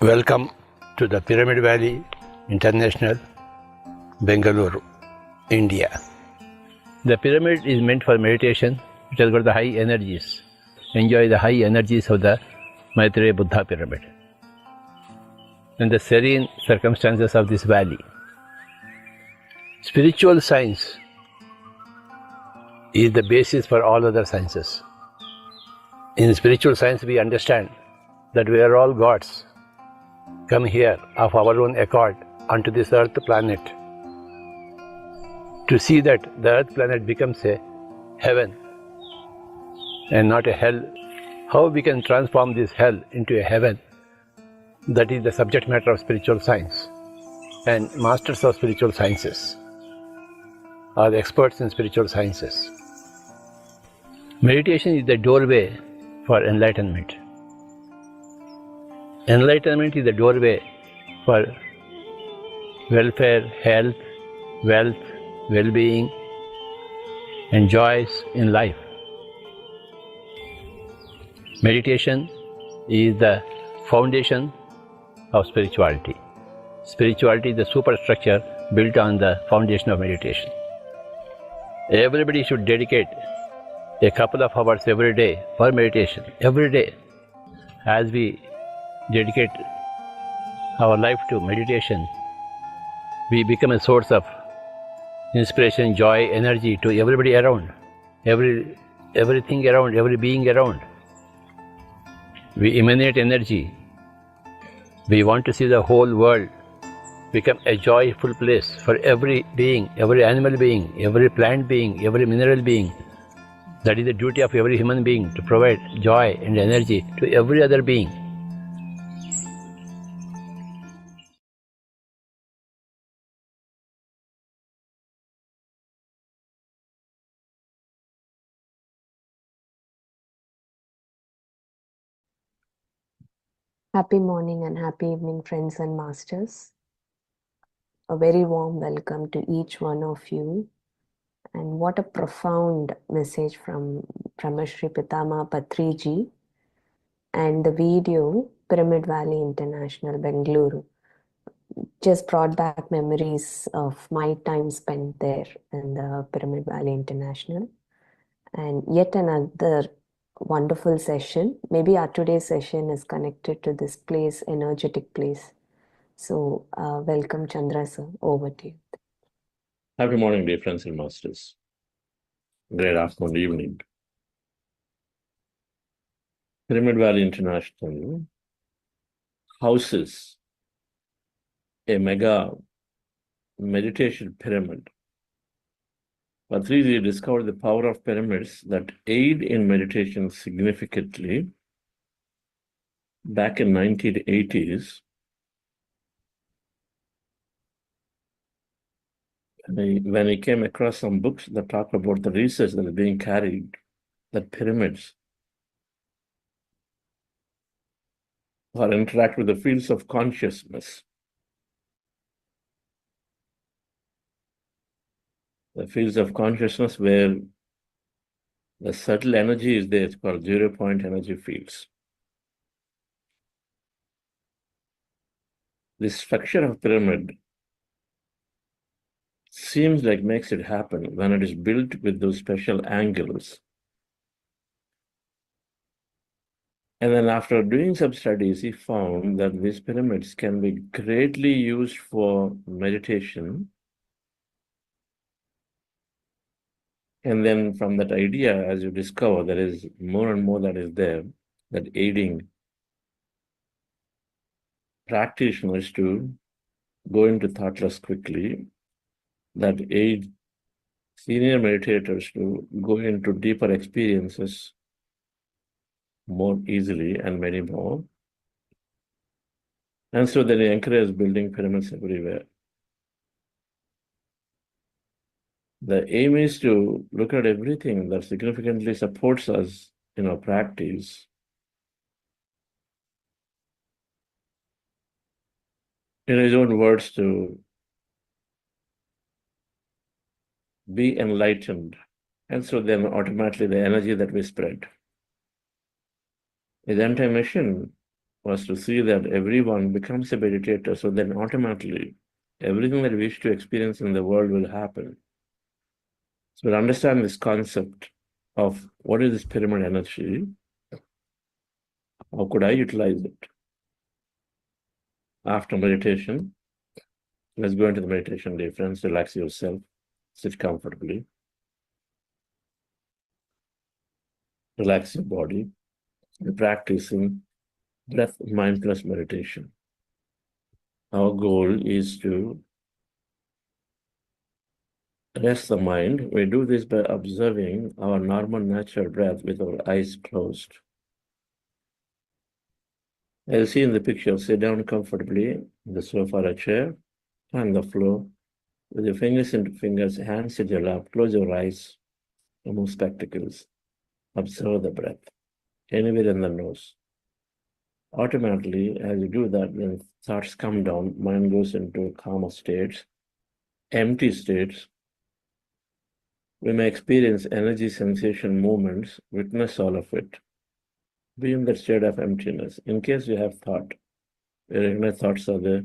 Welcome to the Pyramid Valley International, Bengaluru, India. The pyramid is meant for meditation. It has got the high energies. Enjoy the high energies of the Maitreya Buddha pyramid and the serene circumstances of this valley. Spiritual science is the basis for all other sciences. In spiritual science, we understand that we are all gods, come here of our own accord onto this earth planet to see that the earth planet becomes a heaven and not a hell. How we can transform this hell into a heaven, that is the subject matter of spiritual science. And masters of spiritual sciences are the experts in spiritual sciences. Meditation is the doorway for enlightenment. Enlightenment is the doorway for welfare, health, wealth, well-being, and joys in life. Meditation is the foundation of spirituality. Spirituality is the superstructure built on the foundation of meditation. Everybody should dedicate a couple of hours every day for meditation. Every day, as we dedicate our life to meditation, we become a source of inspiration, joy, energy to everybody around, everything around, every being around. We emanate energy. We want to see the whole world become a joyful place for every being, every animal being, every plant being, every mineral being. That is the duty of every human being, to provide joy and energy to every other being. Happy morning and happy evening, friends and masters. A very warm welcome to each one of you. And what a profound message from Brahmashri Pitama Patriji and the video Pyramid Valley International, Bengaluru. Just brought back memories of my time spent there in the Pyramid Valley International. And yet another wonderful session. Maybe our today's session is connected to this place, energetic place. So welcome, Chandra sir. Over to you. Happy morning, dear friends and masters. Great afternoon, evening. Pyramid Valley International houses a mega meditation pyramid. Patriji discovered the power of pyramids that aid in meditation significantly back in 1980s. When he came across some books that talk about the research that is being carried, that pyramids or interact with the fields of consciousness. The fields of consciousness where the subtle energy is there, it's called 0-point energy fields. The structure of pyramid seems like makes it happen when it is built with those special angles. And then after doing some studies, he found that these pyramids can be greatly used for meditation. And then from that idea, as you discover, there is more and more that is there, that aiding practitioners to go into thoughtless quickly, that aid senior meditators to go into deeper experiences more easily and many more. And so they encourage building pyramids everywhere. The aim is to look at everything that significantly supports us in our practice. In his own words, to be enlightened. And so then automatically the energy that we spread. His entire mission was to see that everyone becomes a meditator, so then automatically everything that we wish to experience in the world will happen. So to understand this concept of what is this pyramid energy, how could I utilize it? After meditation, let's go into the meditation day, friends. Relax yourself, sit comfortably, relax your body. We're practicing breath mindfulness meditation. Our goal is to rest the mind. We do this by observing our normal natural breath with our eyes closed. As you see in the picture, sit down comfortably in the sofa or a chair, on the floor, with your fingers into fingers, hands in your lap, close your eyes, remove spectacles, observe the breath, anywhere in the nose. Automatically, as you do that, when thoughts come down, mind goes into calmer states, empty states. We may experience energy, sensation, movements, witness all of it. Be in that state of emptiness. In case you have thought, you recognize thoughts are there,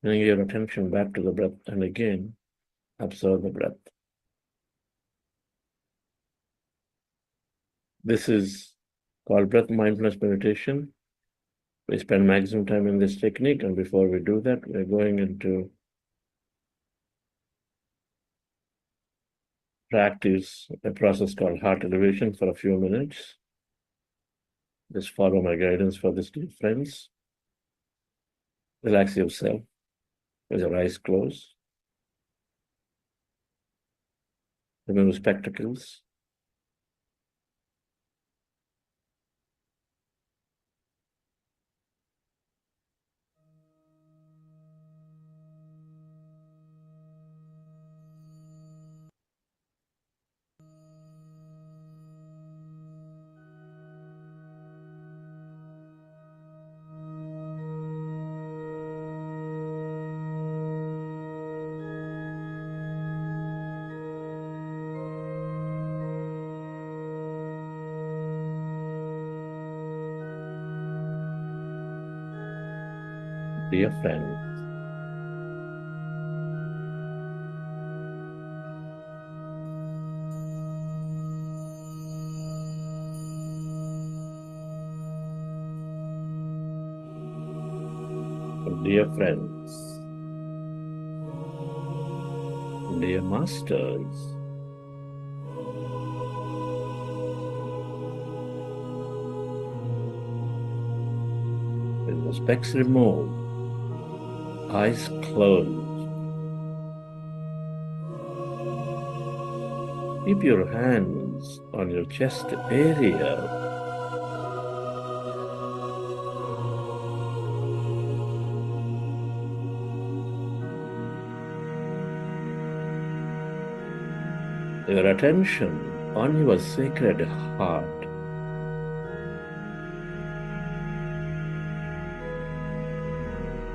bring your attention back to the breath and again observe the breath. This is called breath mindfulness meditation. We spend maximum time in this technique, and before we do that, we're going into practice a process called heart elevation for a few minutes. Just follow my guidance for this, dear friends. Relax yourself with your eyes closed. Remove spectacles. Dear friends, dear friends, dear masters, with the specs removed, eyes closed. Keep your hands on your chest area. Your attention on your sacred heart.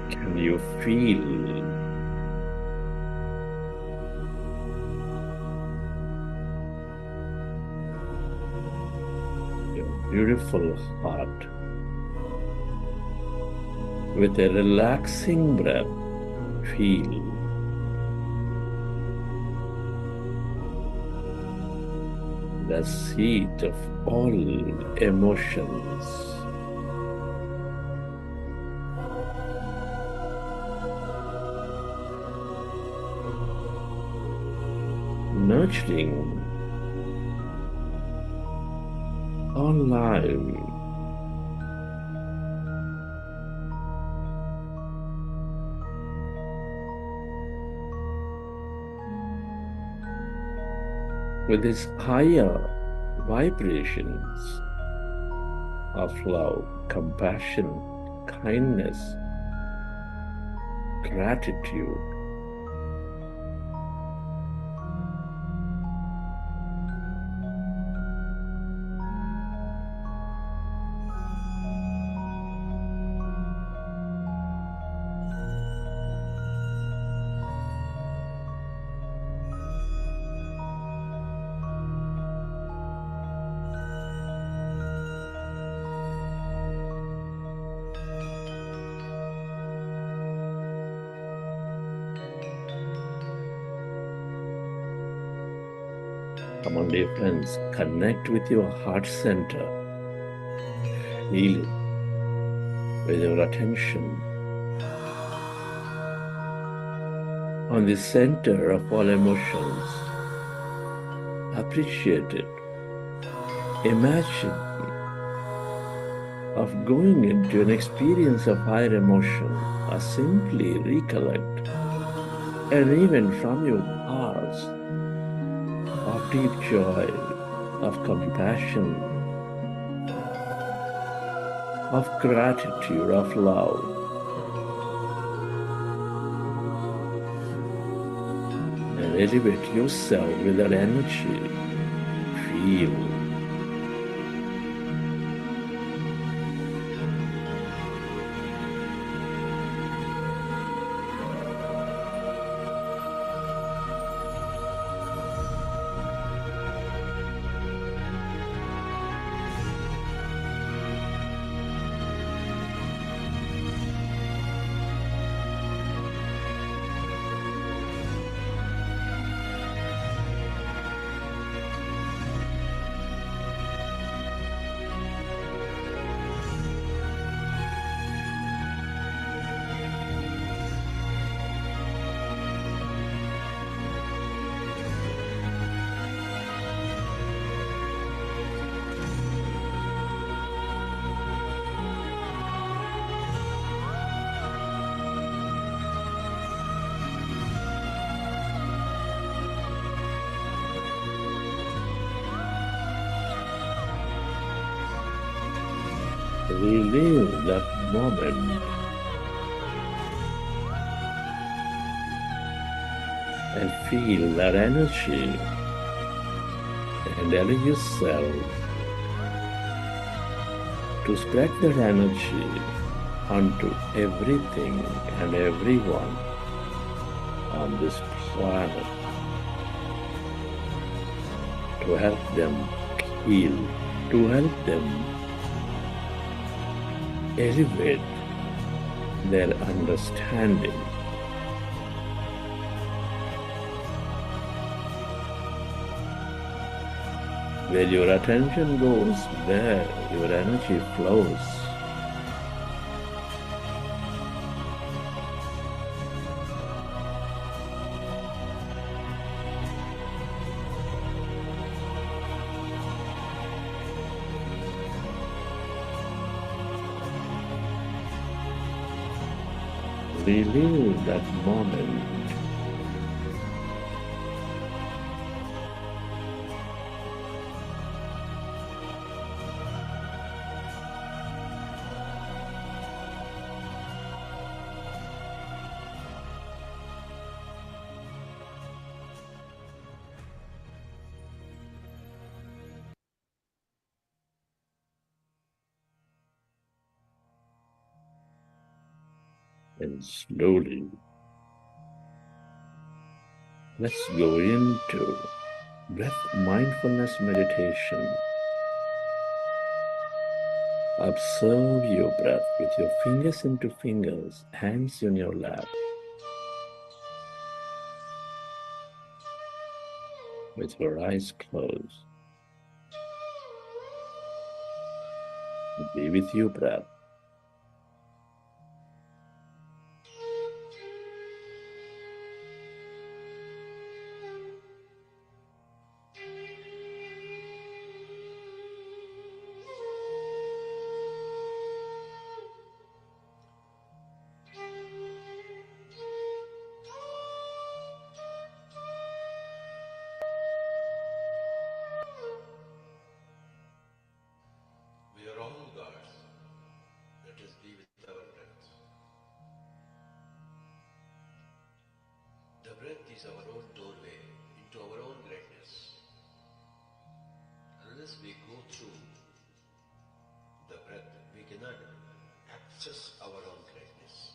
Can you feel your beautiful heart with a relaxing breath? Feel the seat of all emotions. Nurturing all life. With its higher vibrations of love, compassion, kindness, gratitude. Come on, dear friends, connect with your heart center. Feel it with your attention on the center of all emotions. Appreciate it. Imagine of going into an experience of higher emotion, or simply recollect an event from your past of deep joy, of compassion, of gratitude, of love. And elevate yourself with that energy. Feel. Relive that moment and feel that energy and allow yourself to spread that energy onto everything and everyone on this planet to help them heal, to help them elevate their understanding. Where your attention goes, there your energy flows. Relive that moment. And slowly, let's go into breath mindfulness meditation. Observe your breath with your fingers into fingers, hands in your lap. With your eyes closed. Be with your breath. We are all gods. Let us be with our breath. The breath is our own doorway into our own greatness. Unless we go through the breath, we cannot access our own greatness.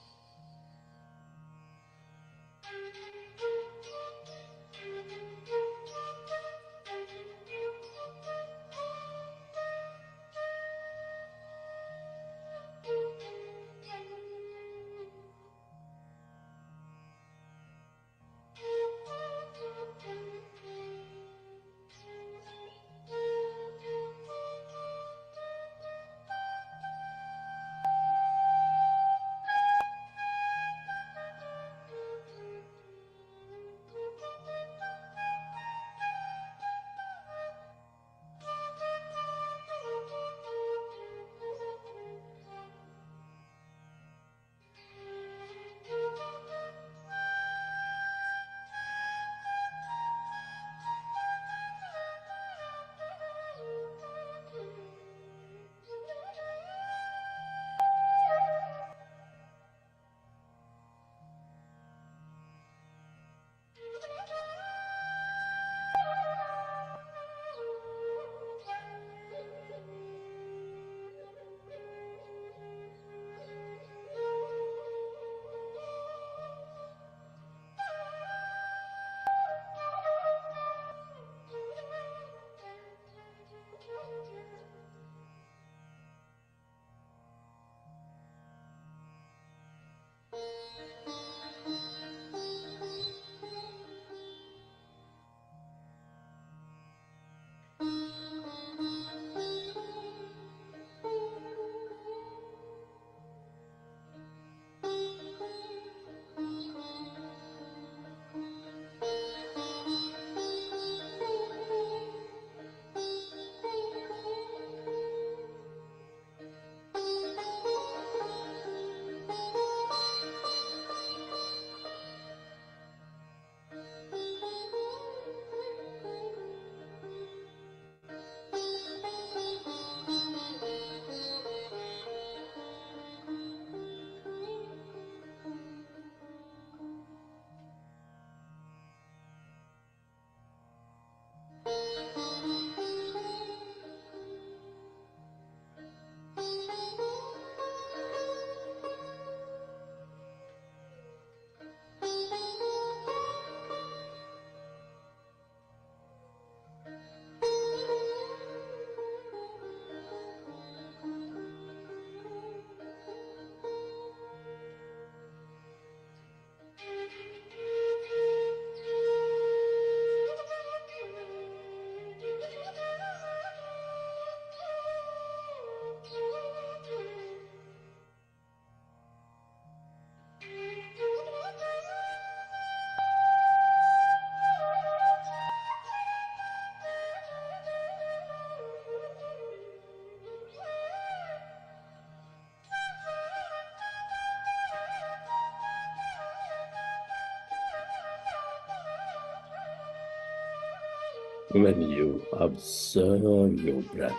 When you observe your breath,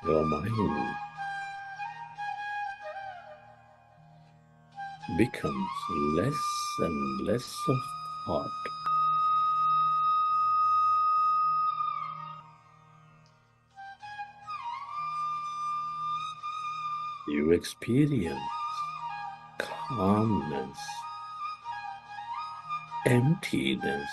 your mind becomes less and less of thought. You experience calmness, emptiness,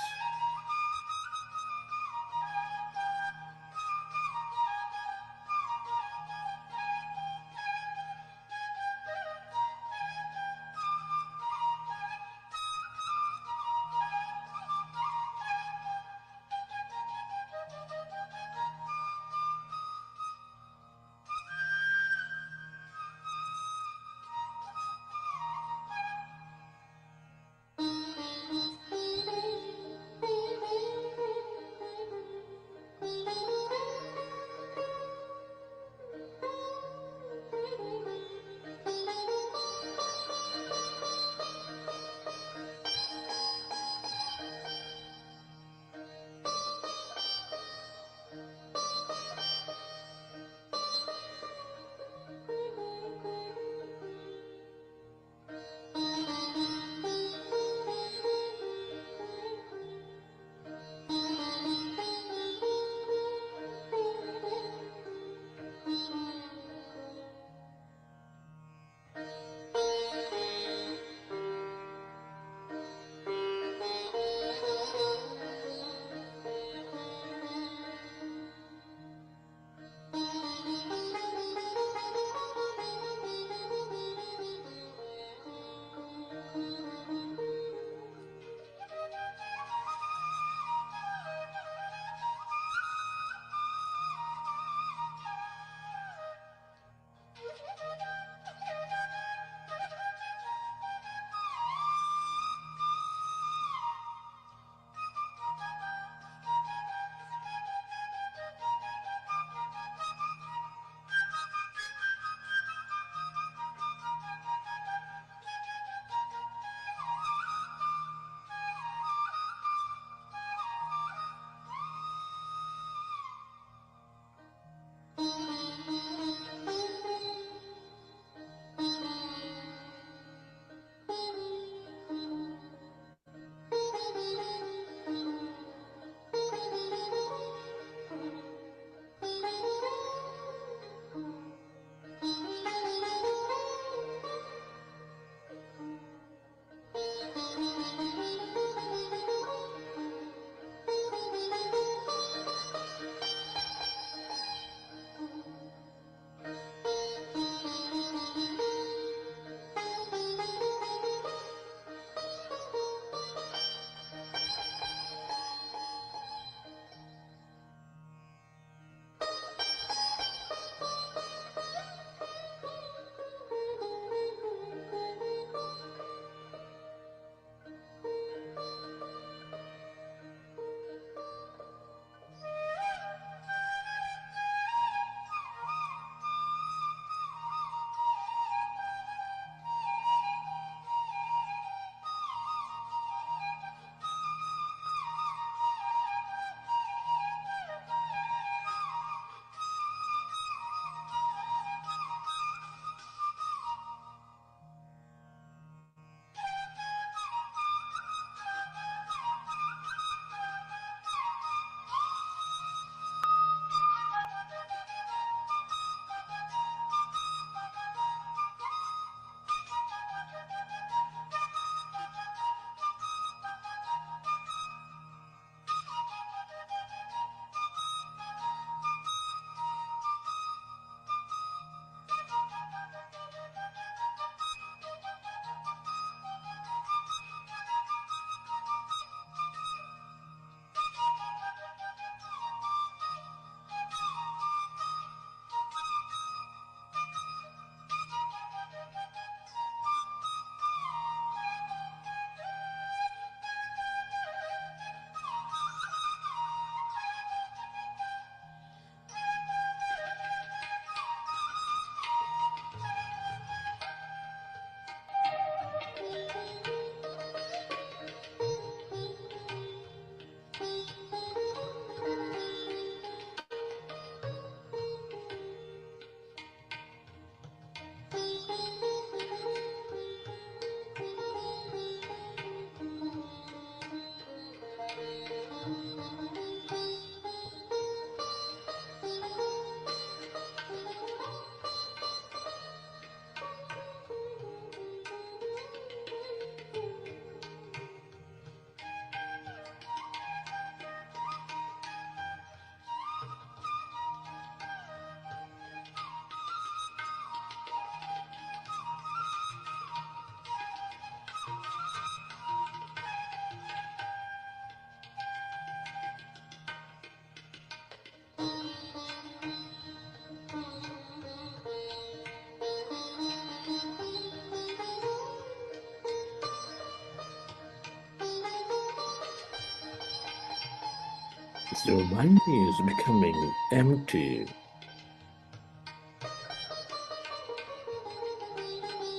Your mind is becoming empty.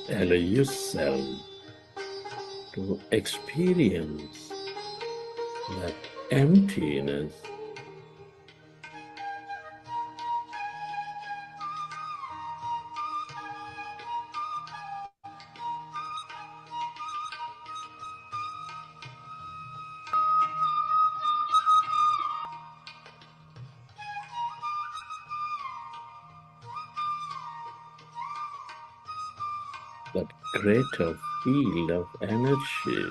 Allow yourself to experience that emptiness. That greater field of energy.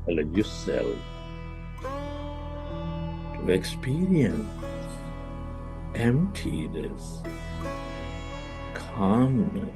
Allow yourself to experience emptiness, calmness.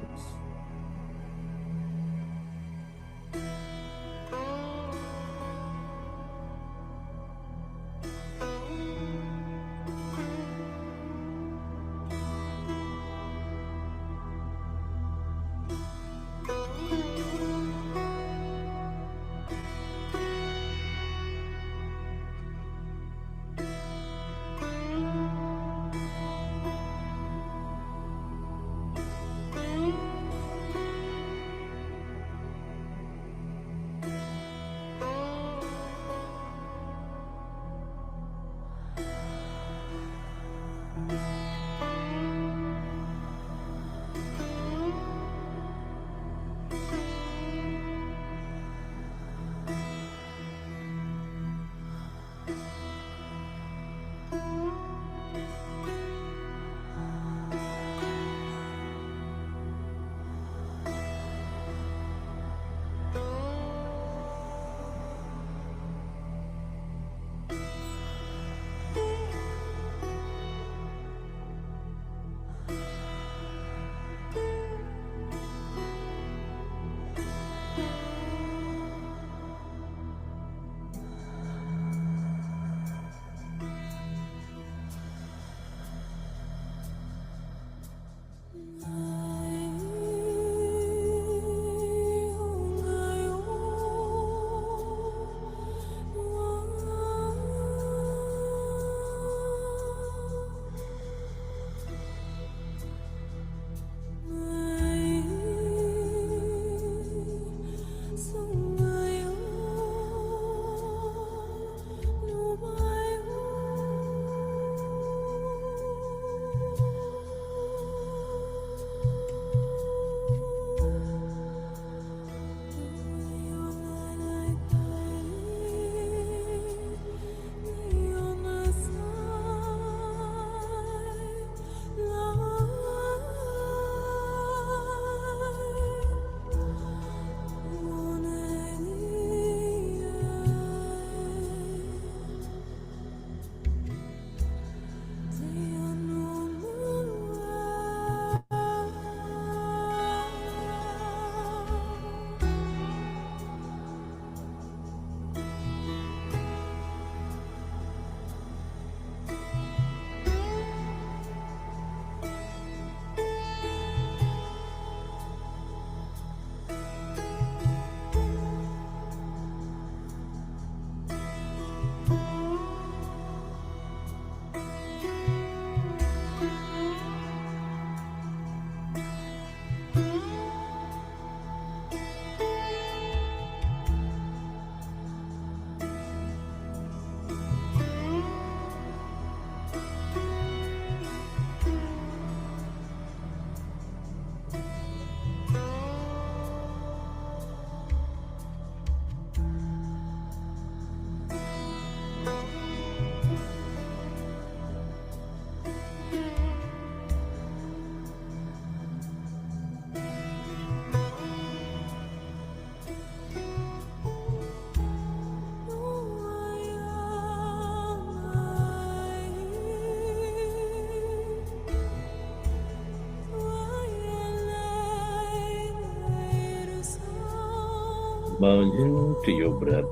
Merge into your breath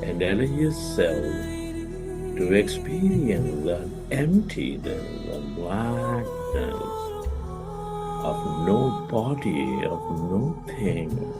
and allow yourself to experience the emptiness, the blackness of no body, of nothing.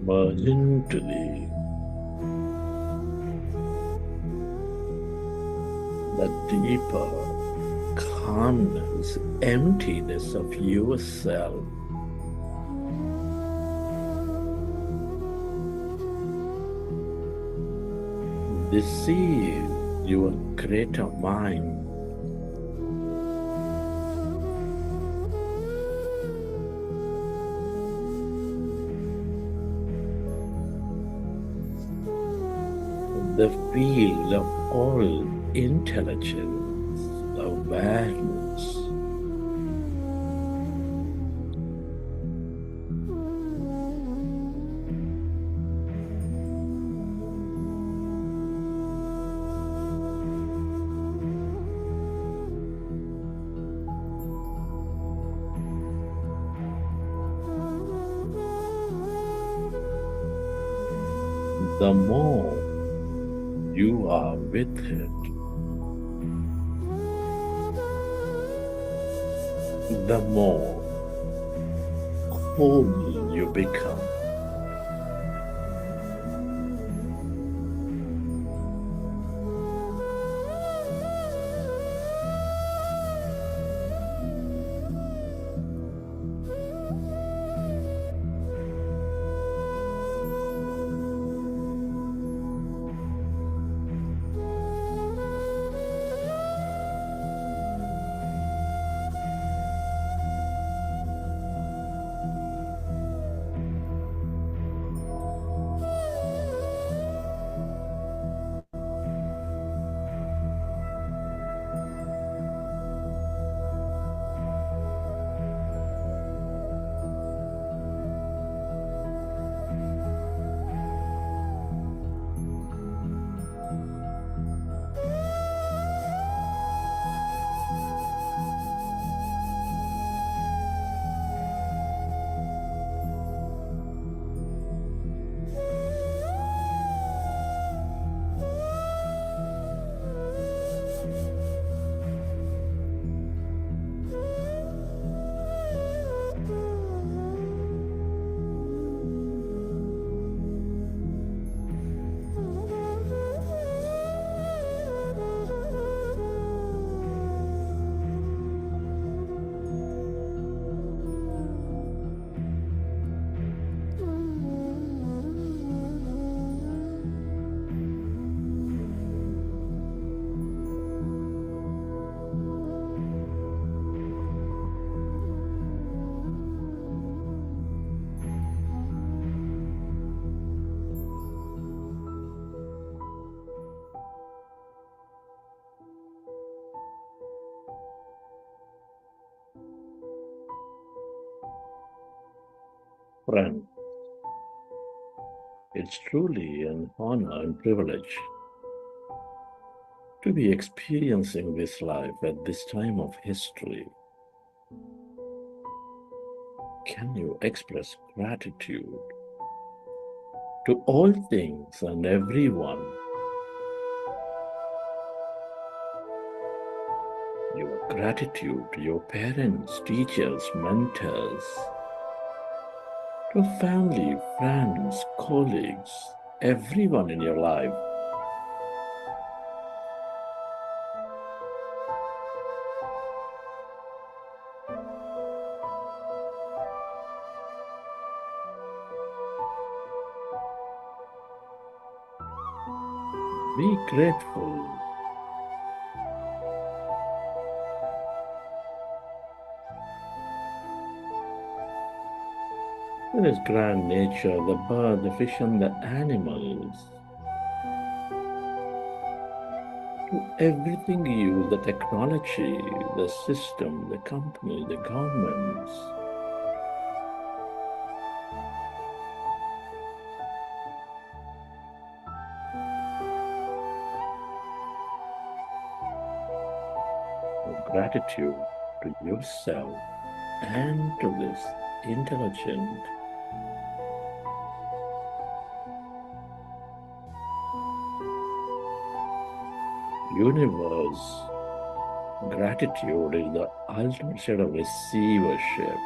merge into the deeper calmness, emptiness of yourself. This is your greater mind. The field of all intelligence, awareness. The more you are with it, the more whole you become. Friend, it's truly an honor and privilege to be experiencing this life at this time of history. Can you express gratitude to all things and everyone? Your gratitude to your parents, teachers, mentors, to family, friends, colleagues, everyone in your life. Be grateful. For this grand nature, the bird, the fish, and the animals. To everything you use, the technology, the system, the company, the governments. Gratitude to yourself and to this intelligent universe. Gratitude is the ultimate state of receivership.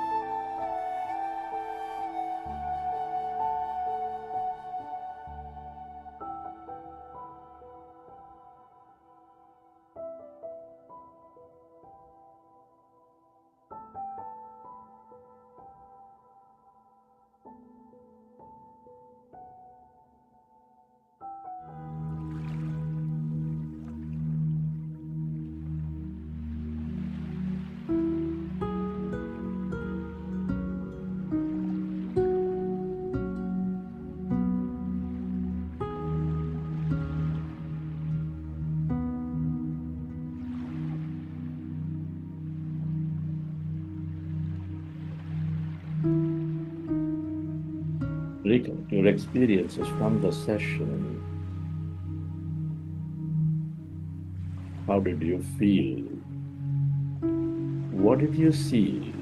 recollect your experiences from the session. How did you feel? What did you see?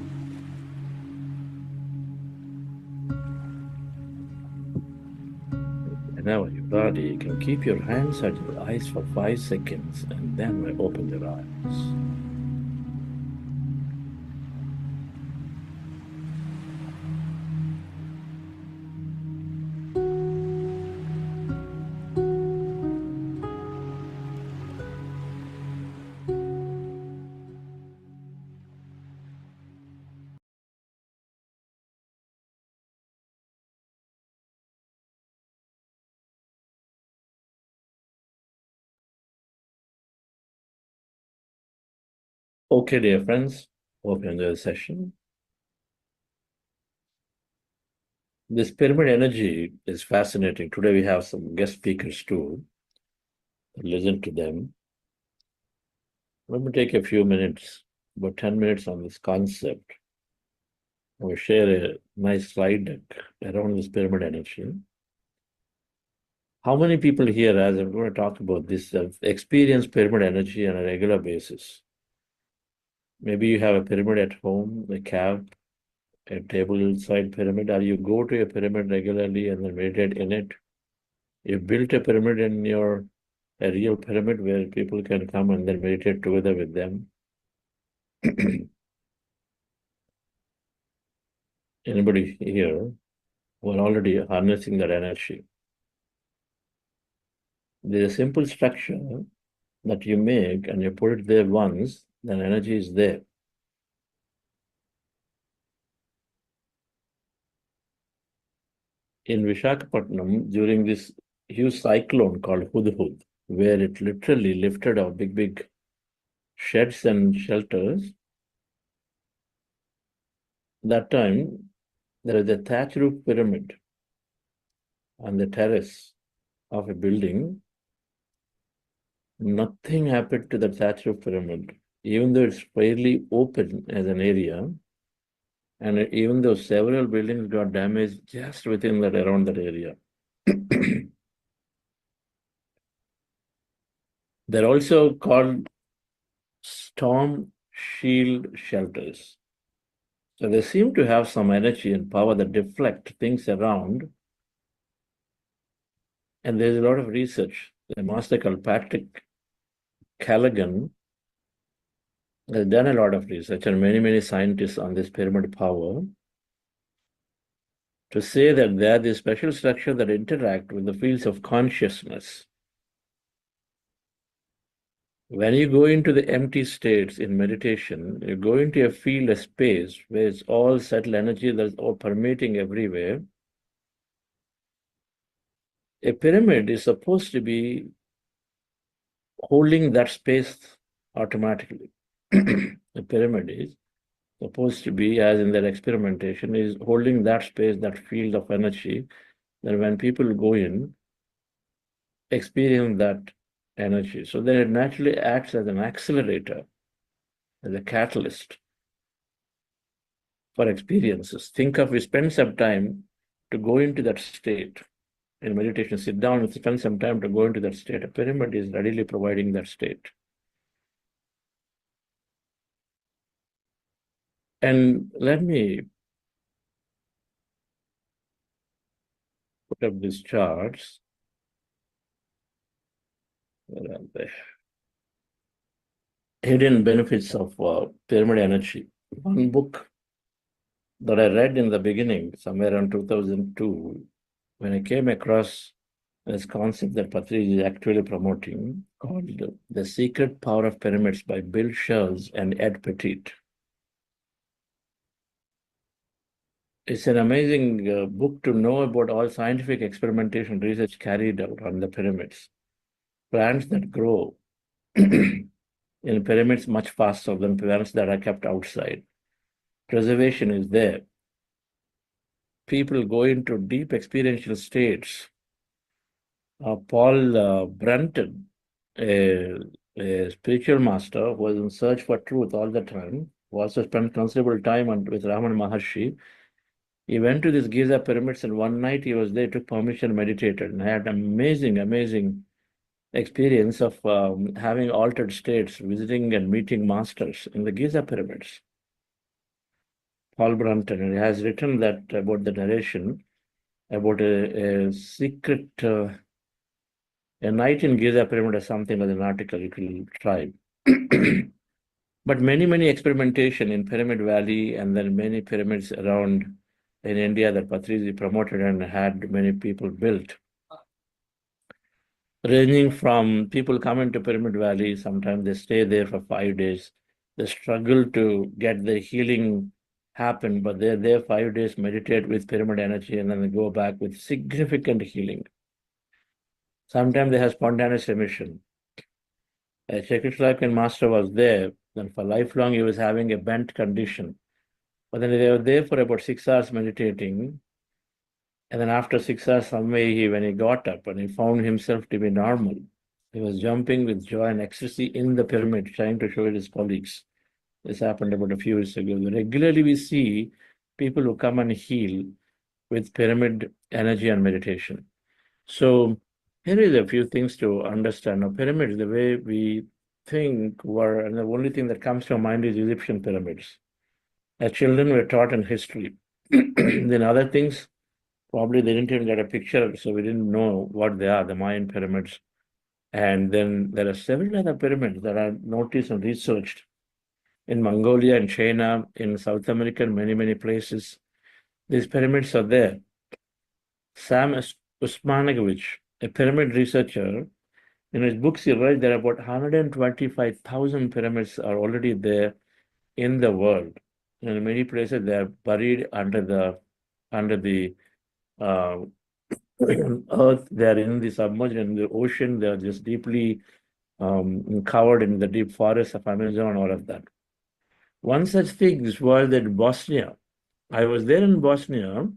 Whenever you're ready, you can keep your hands at your eyes for 5 seconds and then open your eyes. Okay, dear friends, hope you enjoy the session. This pyramid energy is fascinating. Today we have some guest speakers too. Listen to them. Let me take a few minutes, about 10 minutes on this concept. I will share a nice slide deck around this pyramid energy. How many people here, as I'm going to talk about this, have experienced pyramid energy on a regular basis? Maybe you have a pyramid at home, a cave, a table-side pyramid, or you go to a pyramid regularly and then meditate in it. You built a pyramid in a real pyramid where people can come and then meditate together with them. Anybody here who are already harnessing that energy? There's a simple structure that you make and you put it there once, then energy is there. In Vishakhapatnam, during this huge cyclone called Hudhud, where it literally lifted our big sheds and shelters, that time there is a thatch roof pyramid on the terrace of a building. Nothing happened to the thatch roof pyramid, even though it's fairly open as an area, and even though several buildings got damaged just within that, around that area. They're also called storm shield shelters. So they seem to have some energy and power that deflect things around. And there's a lot of research. The master called Patrick Callaghan has done a lot of research, and many scientists on this pyramid power, to say that they are the special structure that interact with the fields of consciousness. When you go into the empty states in meditation, you go into a field, a space where it's all subtle energy that's all permeating everywhere. A pyramid is supposed to be holding that space automatically. A pyramid is supposed to be, as in their experimentation, is holding that space, that field of energy, that when people go in, experience that energy. So then it naturally acts as an accelerator, as a catalyst for experiences. Think of, we spend some time to go into that state in meditation, sit down and spend some time to go into that state. A pyramid is readily providing that state. And let me put up these charts. Where are they? Hidden benefits of pyramid energy. One book that I read in the beginning, somewhere around 2002, when I came across this concept that Patri is actually promoting, called The Secret Power of Pyramids by Bill Schultz and Ed Petit. It's an amazing book to know about all scientific experimentation research carried out on the pyramids. Plants that grow in pyramids much faster than plants that are kept outside. Preservation is there. People go into deep experiential states. Paul Brunton, a spiritual master who was in search for truth all the time, who also spent considerable time with Ramana Maharshi. He went to these Giza pyramids, and one night he was there, took permission, meditated, and had amazing experience of having altered states, visiting and meeting masters in the Giza pyramids. Paul Brunton, and he has written that about the narration about a secret, a night in Giza pyramid or something like an article, it will try. But many experimentation in Pyramid Valley and then many pyramids around in India that Patrizi promoted and had many people built. Ranging from people coming to Pyramid Valley, sometimes they stay there for 5 days. They struggle to get the healing happen, but they're there 5 days, meditate with pyramid energy, and then they go back with significant healing. Sometimes they have spontaneous remission. A Czechoslovakian master was there, then for lifelong he was having a bent condition. But then they were there for about 6 hours meditating. And then after 6 hours, some way when he got up and he found himself to be normal, he was jumping with joy and ecstasy in the pyramid, trying to show it his colleagues. This happened about a few years ago. Regularly we see people who come and heal with pyramid energy and meditation. So here is a few things to understand. Now, pyramids, the way we think were, and the only thing that comes to mind is Egyptian pyramids. As children, were taught in history. Then other things, probably they didn't even get a picture, so we didn't know what they are, the Mayan pyramids. And then there are several other pyramids that are noticed and researched in Mongolia, in China, in South America, in many places. These pyramids are there. Sam Usmanagovich, a pyramid researcher, in his books he writes there are about 125,000 pyramids are already there in the world. And in many places they are buried under the earth. They are in the submerged in the ocean. They are just deeply covered in the deep forests of Amazon, all of that. One such thing was that Bosnia. I was there in Bosnia.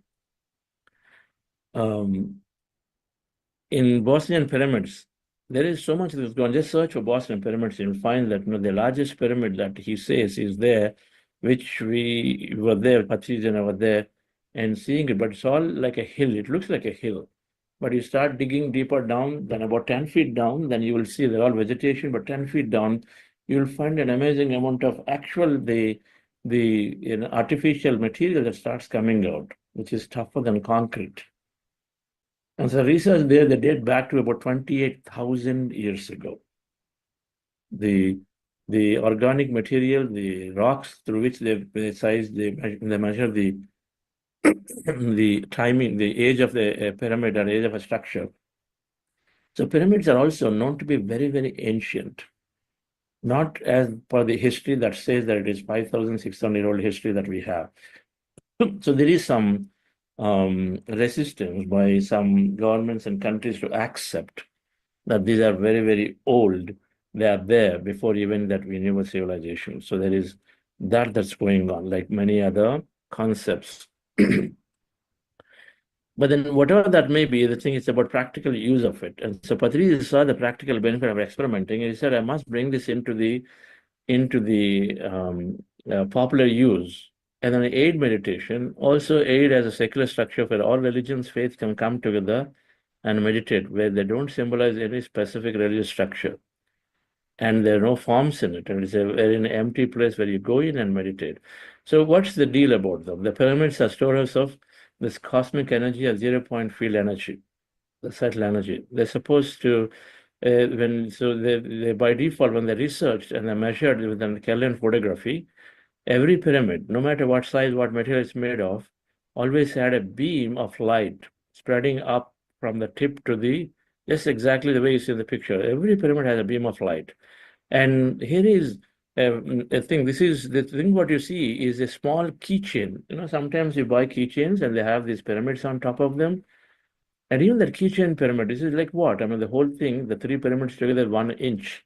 In Bosnian pyramids, there is so much that's gone. Just search for Bosnian pyramids, you'll find that the largest pyramid that he says is there, which we were there, Patrizi and I were there, and seeing it, but it's all like a hill. It looks like a hill. But you start digging deeper down, then about 10 feet down, then you will see they're all vegetation, but 10 feet down, you'll find an amazing amount of actual, the artificial material that starts coming out, which is tougher than concrete. And so research there, they date back to about 28,000 years ago. The organic material, the rocks through which they measure the timing, the age of the pyramid or age of a structure. So pyramids are also known to be very ancient. Not as per the history that says that it is 5,600-year-old history that we have. So there is some resistance by some governments and countries to accept that these are very old. They are there before even that we knew a civilization. So there is that's going on, like many other concepts. But then whatever that may be, the thing is about practical use of it. And so Patrizi saw the practical benefit of experimenting, and he said, I must bring this into the popular use. And then aid meditation, also aid as a secular structure where all religions, faiths can come together and meditate, where they don't symbolize any specific religious structure. And there are no forms in it. And it's a very empty place where you go in and meditate. So what's the deal about them? The pyramids are storers of this cosmic energy, a 0-point field energy, the subtle energy. They're supposed to, they by default, when they researched and they measured with the Kellyan photography, every pyramid, no matter what size, what material it's made of, always had a beam of light spreading up from the tip to just exactly the way you see in the picture. Every pyramid has a beam of light. And here is a thing. This is the thing. What you see is a small keychain. Sometimes you buy keychains and they have these pyramids on top of them. And even that keychain pyramid, this is like what? I mean, the whole thing, the 3 pyramids together, 1 inch.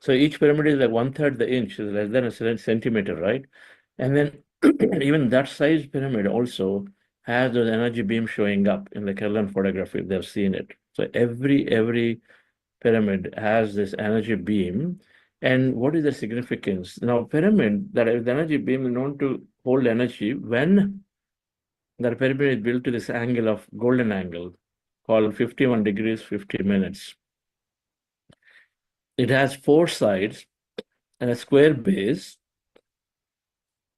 So each pyramid is like 1/3 the inch, is less than a centimeter, right? And then even that size pyramid also has those energy beams showing up in the Kellyan photography. They've seen it. So every pyramid has this energy beam. And what is the significance? Now, pyramid, that is the energy beam is known to hold energy when That pyramid is built to this angle of golden angle called 51 degrees, 50 minutes. It has 4 sides and a square base,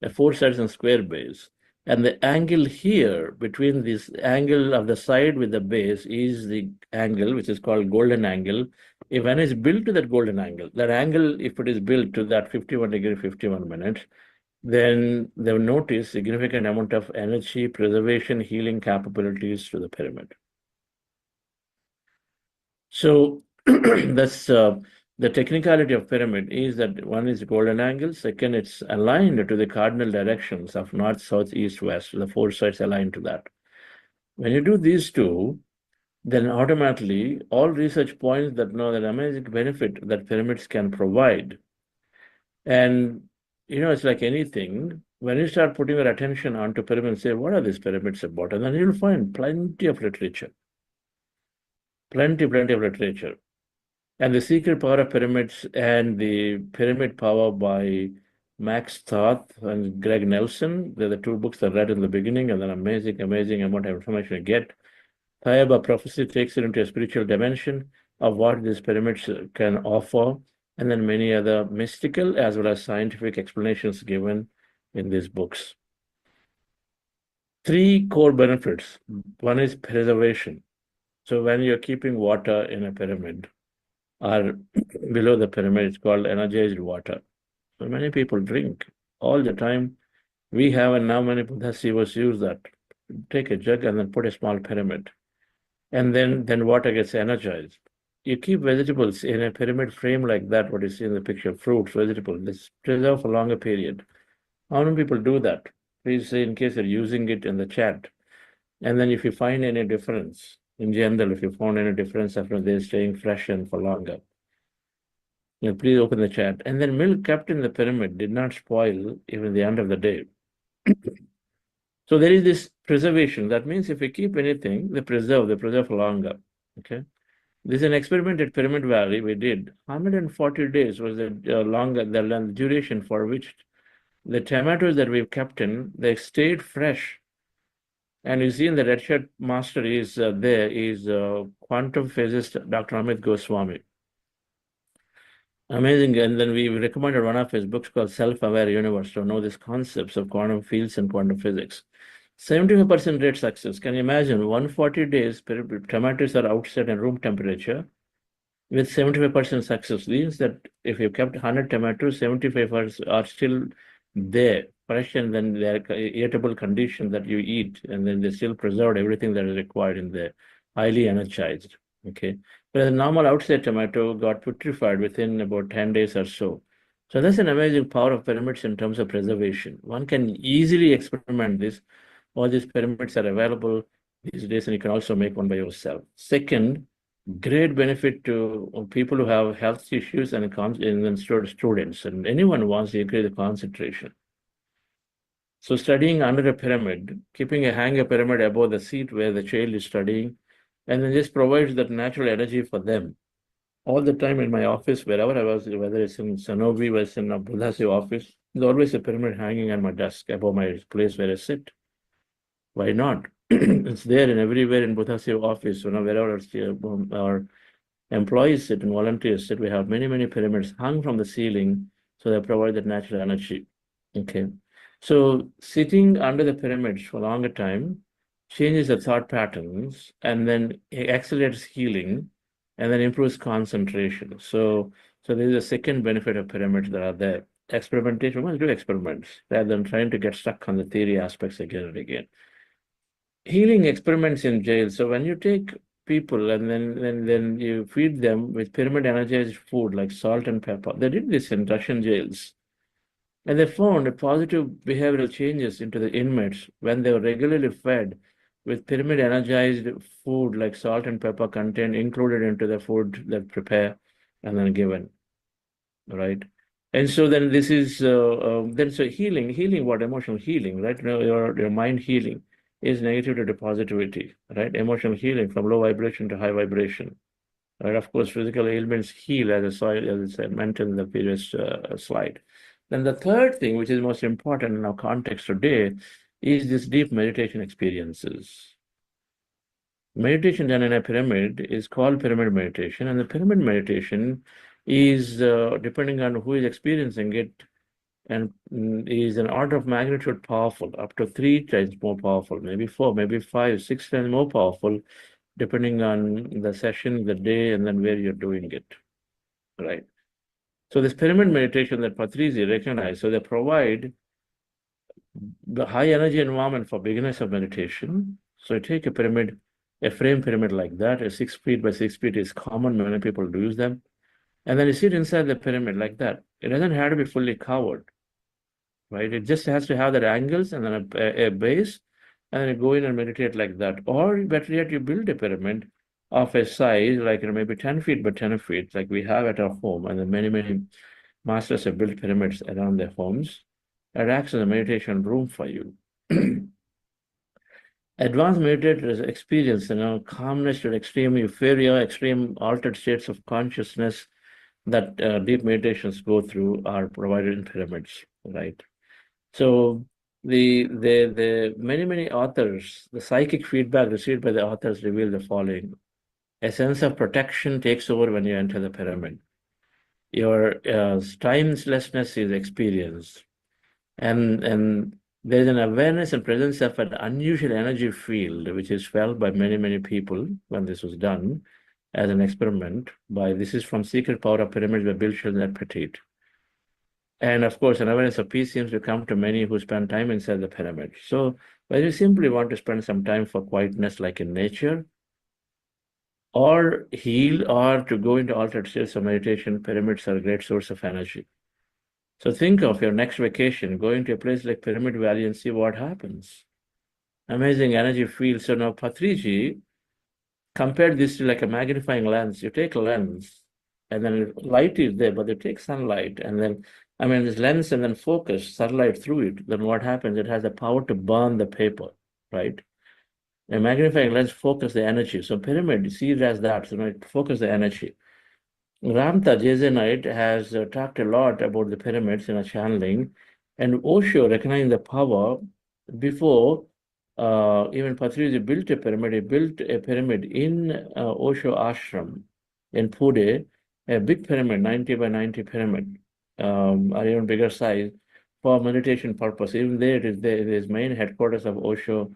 a 4 sides and square base. And the angle here between this angle of the side with the base is the angle which is called golden angle. If when it's built to that golden angle, that angle, if it is built to that 51 degree, 51 minutes, then they will notice significant amount of energy, preservation, healing capabilities to the pyramid. So that's the technicality of pyramid is that one is golden angle, second it's aligned to the cardinal directions of north, south, east, west, the 4 sides aligned to that. When you do these two, then automatically all research points that know that amazing benefit that pyramids can provide. And it's like anything, when you start putting your attention onto pyramids, say, what are these pyramids about? And then you'll find plenty of literature. Plenty of literature. And The Secret Power of Pyramids and The Pyramid Power by Max Toth and Greg Nelson. They're the 2 books I read in the beginning, and an amazing amount of information I get. Tayaba Prophecy takes it into a spiritual dimension of what these pyramids can offer, and then many other mystical as well as scientific explanations given in these books. 3 core benefits. One is preservation. So when you're keeping water in a pyramid or below the pyramid, it's called energized water. So many people drink all the time. We have, and now many Buddha Sivas use that. Take a jug and then put a small pyramid. And then water gets energized. You keep vegetables in a pyramid frame like that, what you see in the picture, fruits, vegetables, this preserve for a longer period. How many people do that? Please say in case you're using it in the chat. And then if you find any difference, in general, if you found any difference after they're staying fresh and for longer, please open the chat. And then milk kept in the pyramid did not spoil even the end of the day. So there is this preservation. That means if we keep anything, they preserve for longer. Okay. This is an experiment at Pyramid Valley we did. 140 days was the the duration for which the tomatoes that we've kept in, they stayed fresh. And you see in the red shirt master is quantum physicist Dr. Amit Goswami. Amazing. And then we recommended one of his books called Self-Aware Universe to know these concepts of quantum fields and quantum physics. 75% rate success. Can you imagine 140 days, tomatoes are outside in room temperature with 75% success. Means that if you kept 100 tomatoes, 75 are still there, fresh, and then they're eatable condition that you eat, and then they still preserved everything that is required in there, highly energized. Okay. But the normal outside tomato got putrefied within about 10 days or so. So that's an amazing power of pyramids in terms of preservation. One can easily experiment this. All these pyramids are available these days, and you can also make one by yourself. Second, great benefit to people who have health issues and students, and anyone who wants to increase the concentration. So studying under a pyramid, keeping a hanger pyramid above the seat where the child is studying, and then just provides that natural energy for them. All the time in my office, wherever I was, whether it's in Sanobi, whether it's in a Buddha Seva office, there's always a pyramid hanging on my desk above my place where I sit. Why not? It's there and everywhere in Buddha Seva office, wherever our employees sit and volunteers sit, we have many pyramids hung from the ceiling, so they provide that natural energy. Okay. So sitting under the pyramids for a longer time changes the thought patterns, and then it accelerates healing, and then improves concentration. So there is a second benefit of pyramids that are there. Experimentation, we must do experiments rather than trying to get stuck on the theory aspects again and again. Healing experiments in jail. So when you take people and then you feed them with pyramid energized food like salt and pepper, they did this in Russian jails. And they found positive behavioral changes into the inmates when they were regularly fed with pyramid energized food like salt and pepper content included into the food they prepare and then given, right? And so then this is so healing, what emotional healing, right? Your mind healing is negativity to positivity, right? Emotional healing from low vibration to high vibration, right? Of course, physical ailments heal, as I mentioned in the previous slide. Then the third thing, which is most important in our context today, is this deep meditation experiences. Meditation done in a pyramid is called pyramid meditation, and the pyramid meditation is, depending on who is experiencing it, and is an order of magnitude powerful, up to 3 times more powerful, maybe 4, maybe 5, 6 times more powerful, depending on the session, the day, and then where you're doing it, right? So this pyramid meditation that Patrizi recognized, so they provide the high energy environment for beginners of meditation. So you take a pyramid, a frame pyramid like that, a 6 feet by 6 feet is common, many people do use them. And then you sit inside the pyramid like that. It doesn't have to be fully covered, right? It just has to have that angles and then a base, and then you go in and meditate like that. Or better yet, you build a pyramid of a size like maybe 10 feet by 10 feet, like we have at our home, and then many masters have built pyramids around their homes. It acts as a meditation room for you. Advanced meditators experience, calmness to extreme euphoria, extreme altered states of consciousness that deep meditations go through are provided in pyramids, right? So the many authors, the psychic feedback received by the authors reveal the following. A sense of protection takes over when you enter the pyramid. Your timelessness is experienced. And there's an awareness and presence of an unusual energy field, which is felt by many people when this was done as an experiment. This is from Secret Power of Pyramids by Bill Schiller Petit. And of course, an awareness of peace seems to come to many who spend time inside the pyramid. So whether you simply want to spend some time for quietness like in nature, or heal, or to go into altered states of meditation, pyramids are a great source of energy. So think of your next vacation, going to a place like Pyramid Valley and see what happens. Amazing energy field. So now Patriji compared this to like a magnifying lens. You take a lens and then light is there, but you take sunlight and then, this lens and then focus sunlight through it. Then what happens? It has the power to burn the paper, right? A magnifying lens focus the energy. So pyramid, you see it as that. So it focus the energy. Ramtha Jaisonite has talked a lot about the pyramids in a channeling, and Osho recognizing the power before even Patrizi built a pyramid. He built a pyramid in Osho ashram in Pune, a big pyramid, 90 by 90 pyramid, or even bigger size, for meditation purpose. Even there, it is main headquarters of Osho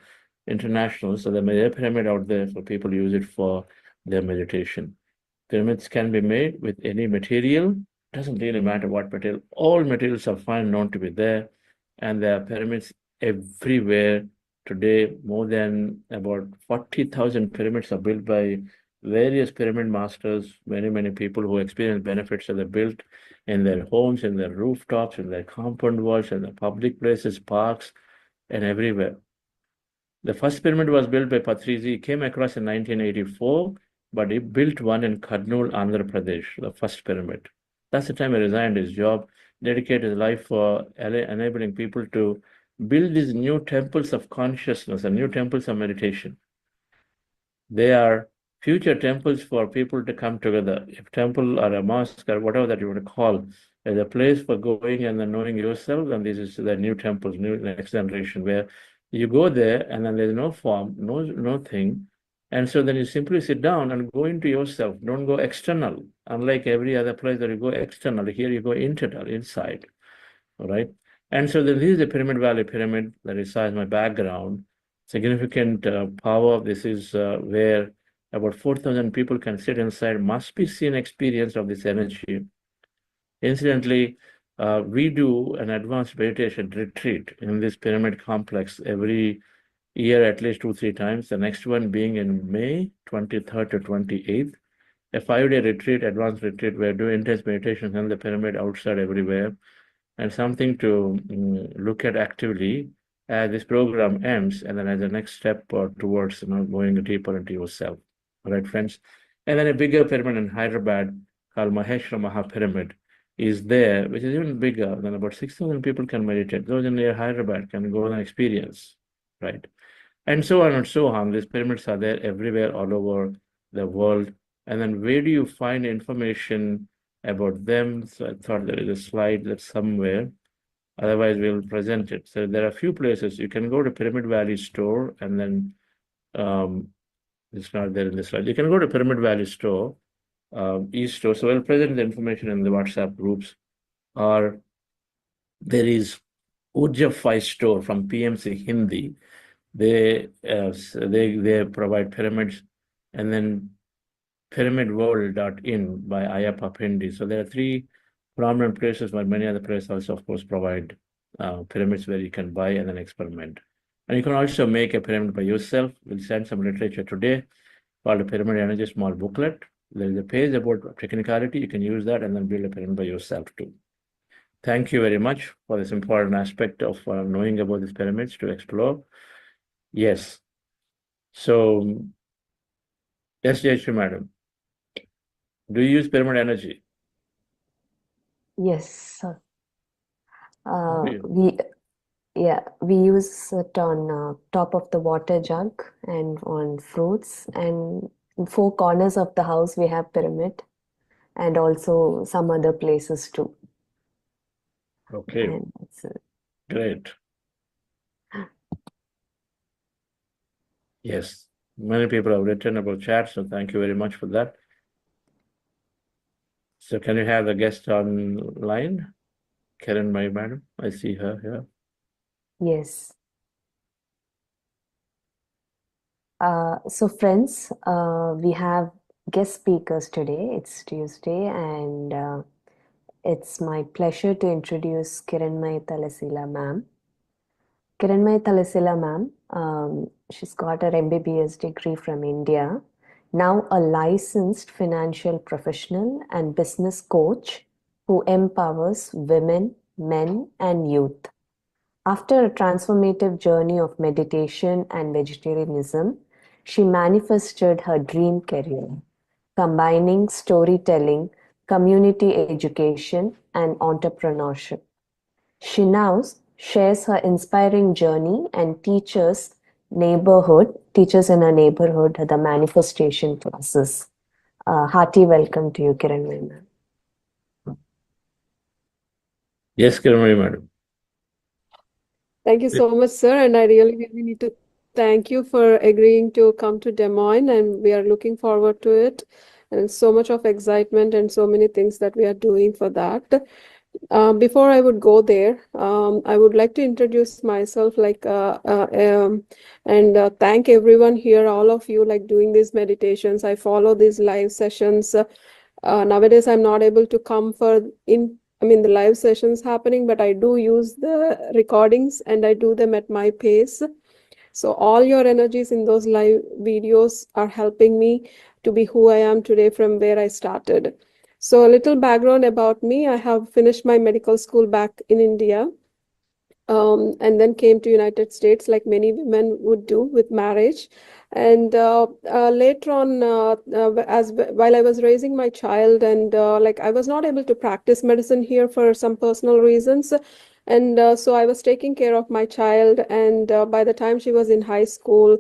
International. So they made a pyramid out there for people to use it for their meditation. Pyramids can be made with any material. Doesn't really matter what material. All materials are fine, known to be there. And there are pyramids everywhere today. More than about 40,000 pyramids are built by various pyramid masters. Many people who experience benefits of the built in their homes, in their rooftops, in their compound walls, in the public places, parks, and everywhere. The first pyramid was built by Patrizi. He came across in 1984. But he built one in Kurnool, Andhra Pradesh, the first pyramid. That's the time he resigned his job, dedicated his life for enabling people to build these new temples of consciousness and new temples of meditation. They are future temples for people to come together. If temple or a mosque or whatever that you want to call, is a place for going and then knowing yourself, and this is the new temples, new next generation, where you go there and then there's no form, no thing. And so then you simply sit down and go into yourself. Don't go external. Unlike every other place that you go external, here you go internal, inside. All right. And so this is the Pyramid Valley Pyramid that is my background. Significant power. This is where about 4,000 people can sit inside, must be seen experience of this energy. Incidentally, we do an advanced meditation retreat in this pyramid complex every year, at least 2-3 times. The next one being in May 23rd to 28th, a 5-day retreat, advanced retreat. We're doing intense meditation in the pyramid, outside, everywhere, and something to look at actively as this program ends, and then as a next step towards going deeper into yourself. All right, friends. And then a bigger pyramid in Hyderabad called Maheshwara Mahapyramid is there, which is even bigger. Than about 6,000 people can meditate. Those in near Hyderabad can go and experience, right? And so on and so on. These pyramids are there everywhere, all over the world. And then where do you find information about them? So I thought there is a slide that's somewhere. Otherwise, we'll present it. So there are a few places. You can go to Pyramid Valley store and then it's not there in the slide. You can go to Pyramid Valley store, East store. So we'll present the information in the WhatsApp groups. Or there is Ujjafai store from PMC Hindi. They provide pyramids, and then pyramidworld.in by Ayappa Pindi. So there are three prominent places, but many other places also, of course, provide pyramids where you can buy and then experiment. And you can also make a pyramid by yourself. We'll send some literature today called a Pyramid Energy Small Booklet. There is a page about technicality. You can use that and then build a pyramid by yourself too. Thank you very much for this important aspect of knowing about these pyramids to explore. Yes. So, yes, Jayashree madam. Do you use pyramid energy? Yes, sir. Do you? We use it on top of the water jug and on fruits, and in 4 corners of the house we have pyramid, and also some other places too. Okay, And it's great. Yes, many people have written about chat, so thank you very much for that. So can you have the guest online? Karen, my madam, I see her here. yes. So friends, we have guest speakers today. It's Tuesday, and it's my pleasure to introduce Kiranmay Talasila ma'am. Kiranmay Talasila ma'am, she's got her MBBS degree from India, now a licensed financial professional and business coach who empowers women, men, and youth. After a transformative journey of meditation and vegetarianism, she manifested her dream career, combining storytelling, community education, and entrepreneurship. She now shares her inspiring journey and teaches in her neighborhood the manifestation process. Hearty welcome to you, Kiranmay ma'am. Yes, Karen, my madam. Thank you so much, sir. And I really need to thank you for agreeing to come to Des Moines, and we are looking forward to it. And so much of excitement and so many things that we are doing for that. Before I would go there, I would like to introduce myself, and thank everyone here, all of you, doing these meditations. I follow these live sessions. Nowadays, I'm not able to come the live sessions happening, but I do use the recordings and I do them at my pace. So all your energies in those live videos are helping me to be who I am today from where I started. So a little background about me. I have finished my medical school back in India, and then came to United States like many women would do with marriage. And later on, while I was raising my child, and I was not able to practice medicine here for some personal reasons. And so I was taking care of my child, and by the time she was in high school,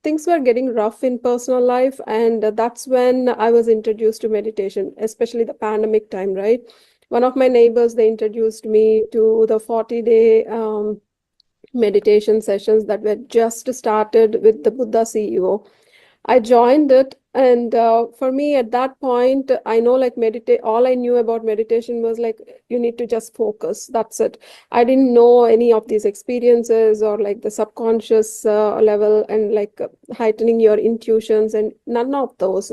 things were getting rough in personal life, and that's when I was introduced to meditation, especially the pandemic time, right? One of my neighbors, they introduced me to the 40-day meditation sessions that were just started with the Buddha CEO. I joined it, and for me at that point, I know all I knew about meditation was you need to just focus. That's it. I didn't know any of these experiences or the subconscious level and heightening your intuitions, and none of those.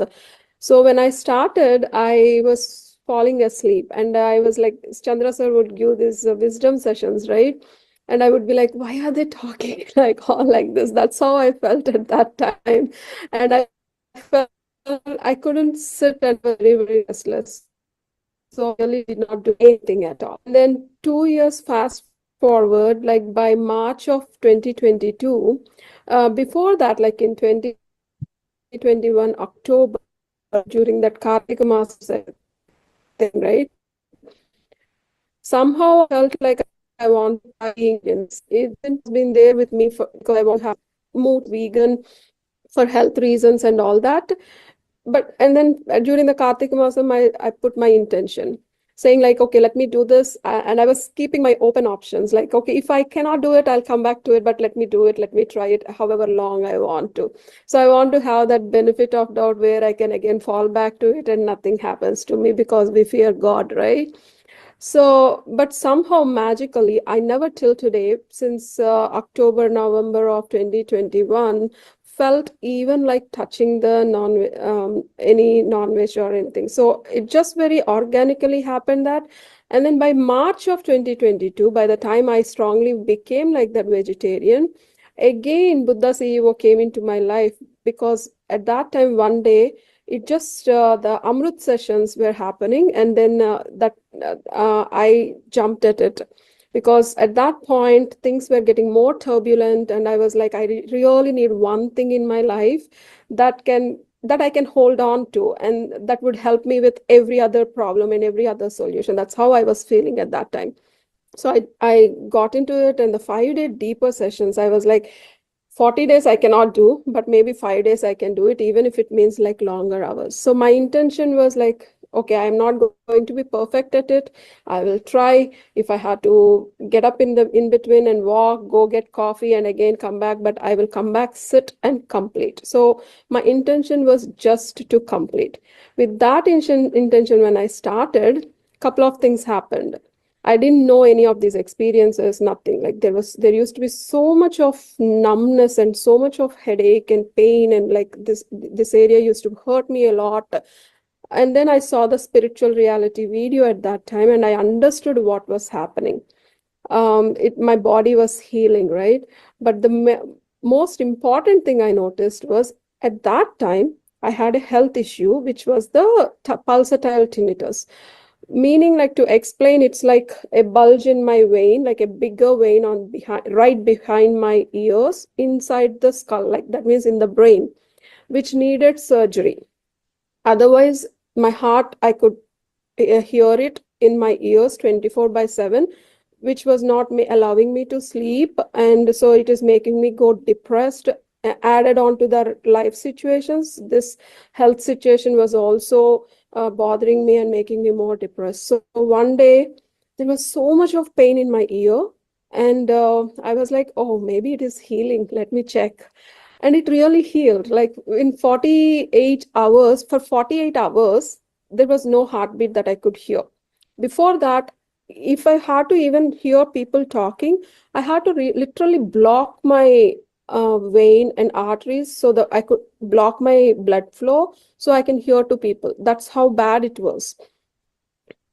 So when I started, I was falling asleep, and I was Chandra sir would give these wisdom sessions, right? And I would be like, why are they talking all like this? That's how I felt at that time. And I felt I couldn't sit, and was very, very restless. So I really did not do anything at all. And then 2 years fast forward, by March of 2022, before that, in 2021 October, during that Kartika Masa thing, right? Somehow I felt like I want ingredients. It's been there with me because I want to have moved vegan for health reasons and all that. And then during the Kartika Masam, I put my intention. saying like, okay, let me do this. And I was keeping my open options, like, okay, if I cannot do it, I'll come back to it, but let me do it, let me try it however long I want to. So I want to have that benefit of doubt where I can again fall back to it and nothing happens to me, because we fear God, right? So, but somehow magically, I never till today, since October, November of 2021, felt even like touching the any non-veg or anything. So it just very organically happened that. And then by March of 2022, by the time I strongly became like that vegetarian, again, Buddha CEO came into my life, because at that time, one day, it just the Amrit sessions were happening, and then I jumped at it, because at that point things were getting more turbulent, and I was like, I really need one thing in my life that I can hold on to, and that would help me with every other problem and every other solution. That's how I was feeling at that time. So I got into it, and the 5-day deeper sessions, I was like, 40 days I cannot do, but maybe 5 days I can do it, even if it means like longer hours. So my intention was like, okay, I'm not going to be perfect at it. I will try. If I had to get up in between and walk, go get coffee, and again come back, but I will come back, sit and complete. So my intention was just to complete. With that intention, when I started, a couple of things happened. I didn't know any of these experiences, nothing. Like there used to be so much of numbness and so much of headache and pain, and like this area used to hurt me a lot. And then I saw the spiritual reality video at that time, and I understood what was happening. My body was healing, right? But the most important thing I noticed was, at that time I had a health issue, which was the pulsatile tinnitus. Meaning, like, to explain, it's like a bulge in my vein, like a bigger vein on right behind my ears, inside the skull, like that means in the brain, which needed surgery. Otherwise, my heart, I could hear it in my ears 24/7, which was not allowing me to sleep. And so it is making me go depressed. Added on to the life situations, this health situation was also bothering me and making me more depressed. So one day there was so much of pain in my ear, and I was like, oh, maybe it is healing. Let me check. And it really healed. Like in 48 hours, for 48 hours, there was no heartbeat that I could hear. Before that, if I had to even hear people talking, I had to literally block my vein and arteries so that I could block my blood flow so I can hear to people. That's how bad it was.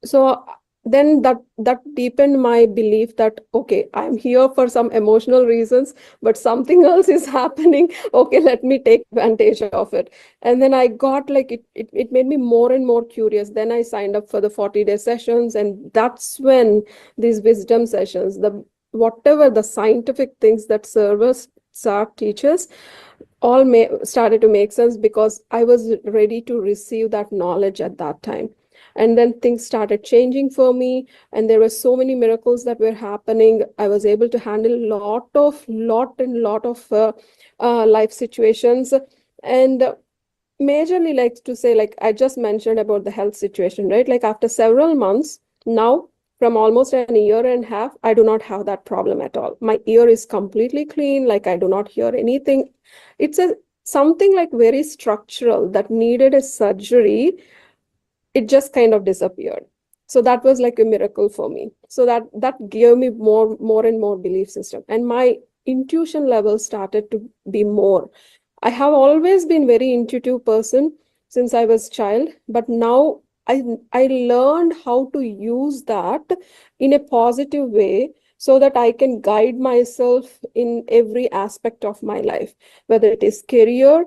So then that deepened my belief that, okay, I'm here for some emotional reasons, but something else is happening. Okay, let me take advantage of it. And then I got like it made me more and more curious. Then I signed up for the 40-day sessions, and that's when these wisdom sessions, whatever the scientific things that SAR teaches, all started to make sense, because I was ready to receive that knowledge at that time. And then things started changing for me, and there were so many miracles that were happening. I was able to handle lot of life situations. And majorly, like to say, like I just mentioned about the health situation, right? Like after several months now, from almost a year and a half, I do not have that problem at all. My ear is completely clean. Like I do not hear anything. It's something like very structural that needed a surgery. It just kind of disappeared. So that was like a miracle for me. So that gave me more and more belief system, and my intuition level started to be more. I have always been very intuitive person since I was child, but now I learned how to use that in a positive way, so that I can guide myself in every aspect of my life, whether it is career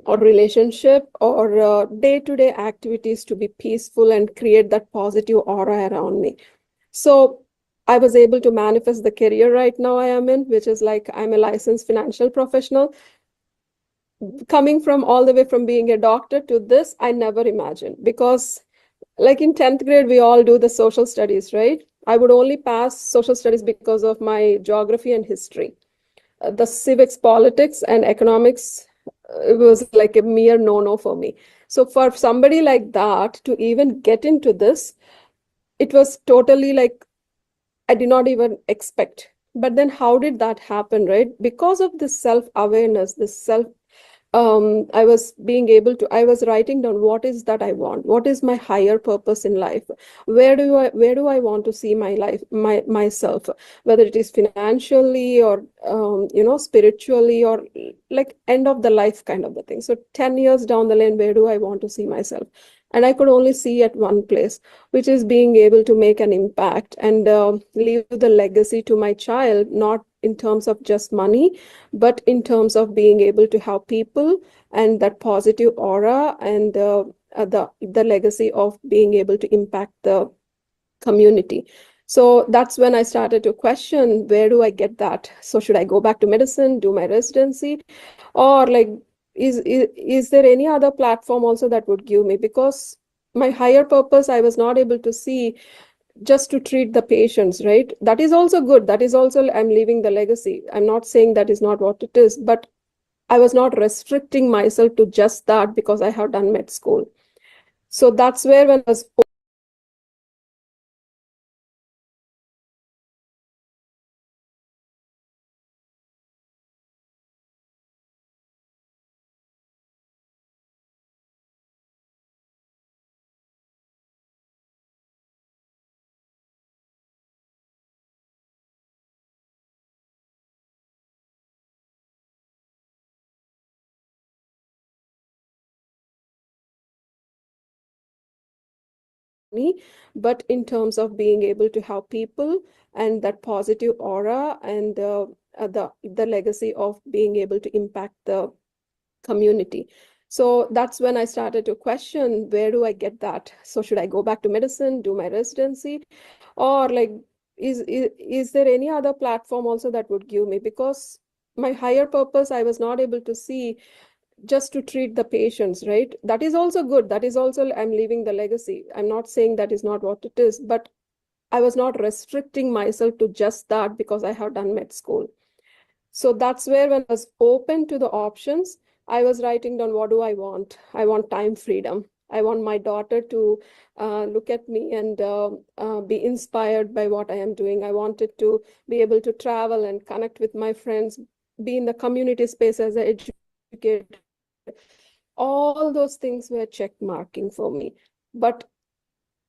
or relationship or day-to-day activities, to be peaceful and create that positive aura around me. So I was able to manifest the career right now I am in, which is like I'm a licensed financial professional. Coming from all the way from being a doctor to this, I never imagined, because like in 10th grade, we all do the social studies, right? I would only pass social studies because of my geography and history. The civics, politics, and economics, it was like a mere no-no for me. So for somebody like that to even get into this, it was totally like I did not even expect. But then how did that happen, right? Because of this self-awareness, this I was writing down what is that I want, what is my higher purpose in life, where do I want to see my life, myself, whether it is financially or spiritually or like end of the life kind of the thing. So 10 years down the lane, where do I want to see myself? And I could only see at one place, which is being able to make an impact and leave the legacy to my child, not in terms of just money, but in terms of being able to help people and that positive aura and the legacy of being able to impact the community. So that's when I started to question, where do I get that? So should I go back to medicine, do my residency, or like is there any other platform also that would give me? Because my higher purpose I was not able to see just to treat the patients, right? That is also good. That is also, I'm leaving the legacy. I'm not saying that is not what it is, but I was not restricting myself to just that because I have done med school. So that's where when I was but in terms of being able to help people and that positive aura and the legacy of being able to impact the community. So that's when I started to question, where do I get that? So should I go back to medicine, do my residency, or like is there any other platform also that would give me? Because my higher purpose I was not able to see just to treat the patients, right? That is also good. That is also, I'm leaving the legacy. I'm not saying that is not what it is, but I was not restricting myself to just that because I have done med school. So that's where when I was open to the options, I was writing down, what do I want? I want time freedom. I want my daughter to look at me and be inspired by what I am doing. I wanted to be able to travel and connect with my friends, be in the community space as an educator. All those things were check marking for me. But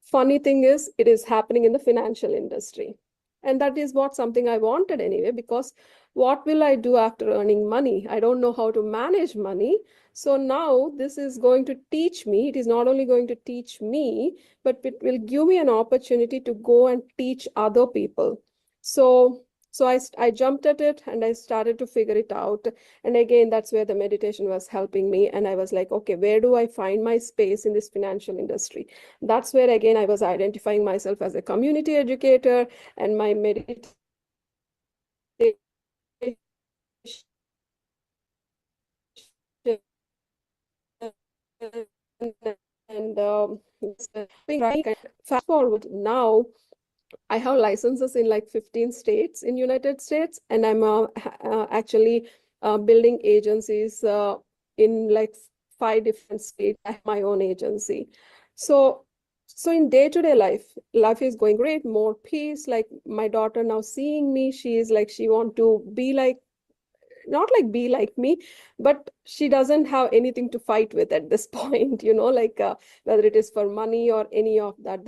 funny thing is, it is happening in the financial industry. And that is what something I wanted anyway, because what will I do after earning money? I don't know how to manage money. So now this is going to teach me. It is not only going to teach me, but it will give me an opportunity to go and teach other people. So I jumped at it and I started to figure it out. And again, that's where the meditation was helping me. And I was like, okay, where do I find my space in this financial industry? That's where again I was identifying myself as a community educator, and my meditation and fast forward now, I have licenses in like 15 states in United States, and I'm actually building agencies in like 5 different states. I have my own agency. So in day-to-day life is going great, more peace. Like my daughter now seeing me, she is like, she want to be like, not like be like me, but she doesn't have anything to fight with at this point, like whether it is for money or any of that.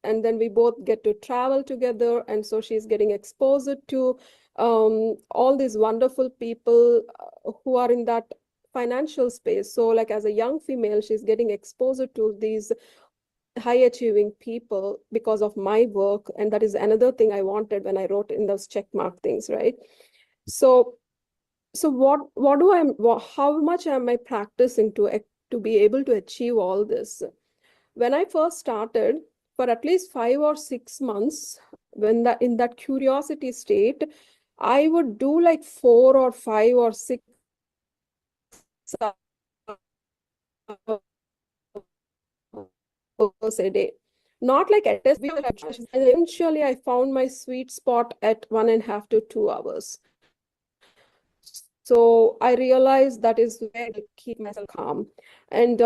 And then we both get to travel together, and so she's getting exposed to all these wonderful people who are in that financial space. So like as a young female, she's getting exposed to these high achieving people because of my work. And that is another thing I wanted when I wrote in those check mark things, right? So how much am I practicing to be able to achieve all this? When I first started, for at least 5 or 6 months, in that curiosity state, I would do like 4 or 5 or 6 hours a day. Not like at this, eventually I found my sweet spot at 1.5 to 2 hours. So I realized that is where I keep myself calm. And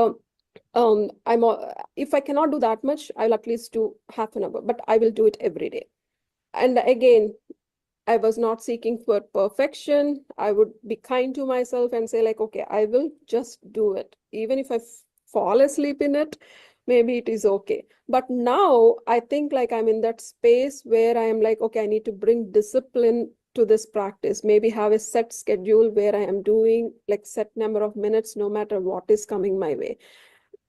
if I cannot do that much, I'll at least do half an hour, but I will do it every day. And again, I was not seeking for perfection. I would be kind to myself and say like, okay, I will just do it. Even if I fall asleep in it, maybe it is okay. But now I think like I'm in that space where I am like, okay, I need to bring discipline to this practice. Maybe have a set schedule where I am doing like set number of minutes, no matter what is coming my way.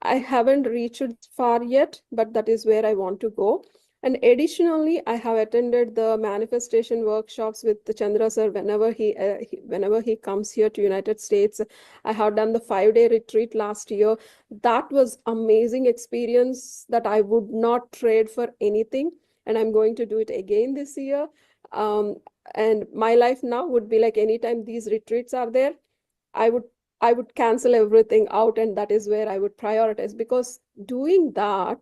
I haven't reached far yet, but that is where I want to go. And additionally, I have attended the manifestation workshops with the Chandra sir whenever he comes here to United States. I have done the 5-day retreat last year. That was amazing experience that I would not trade for anything. And I'm going to do it again this year. And my life now would be like anytime these retreats are there, I would cancel everything out, and that is where I would prioritize, because doing that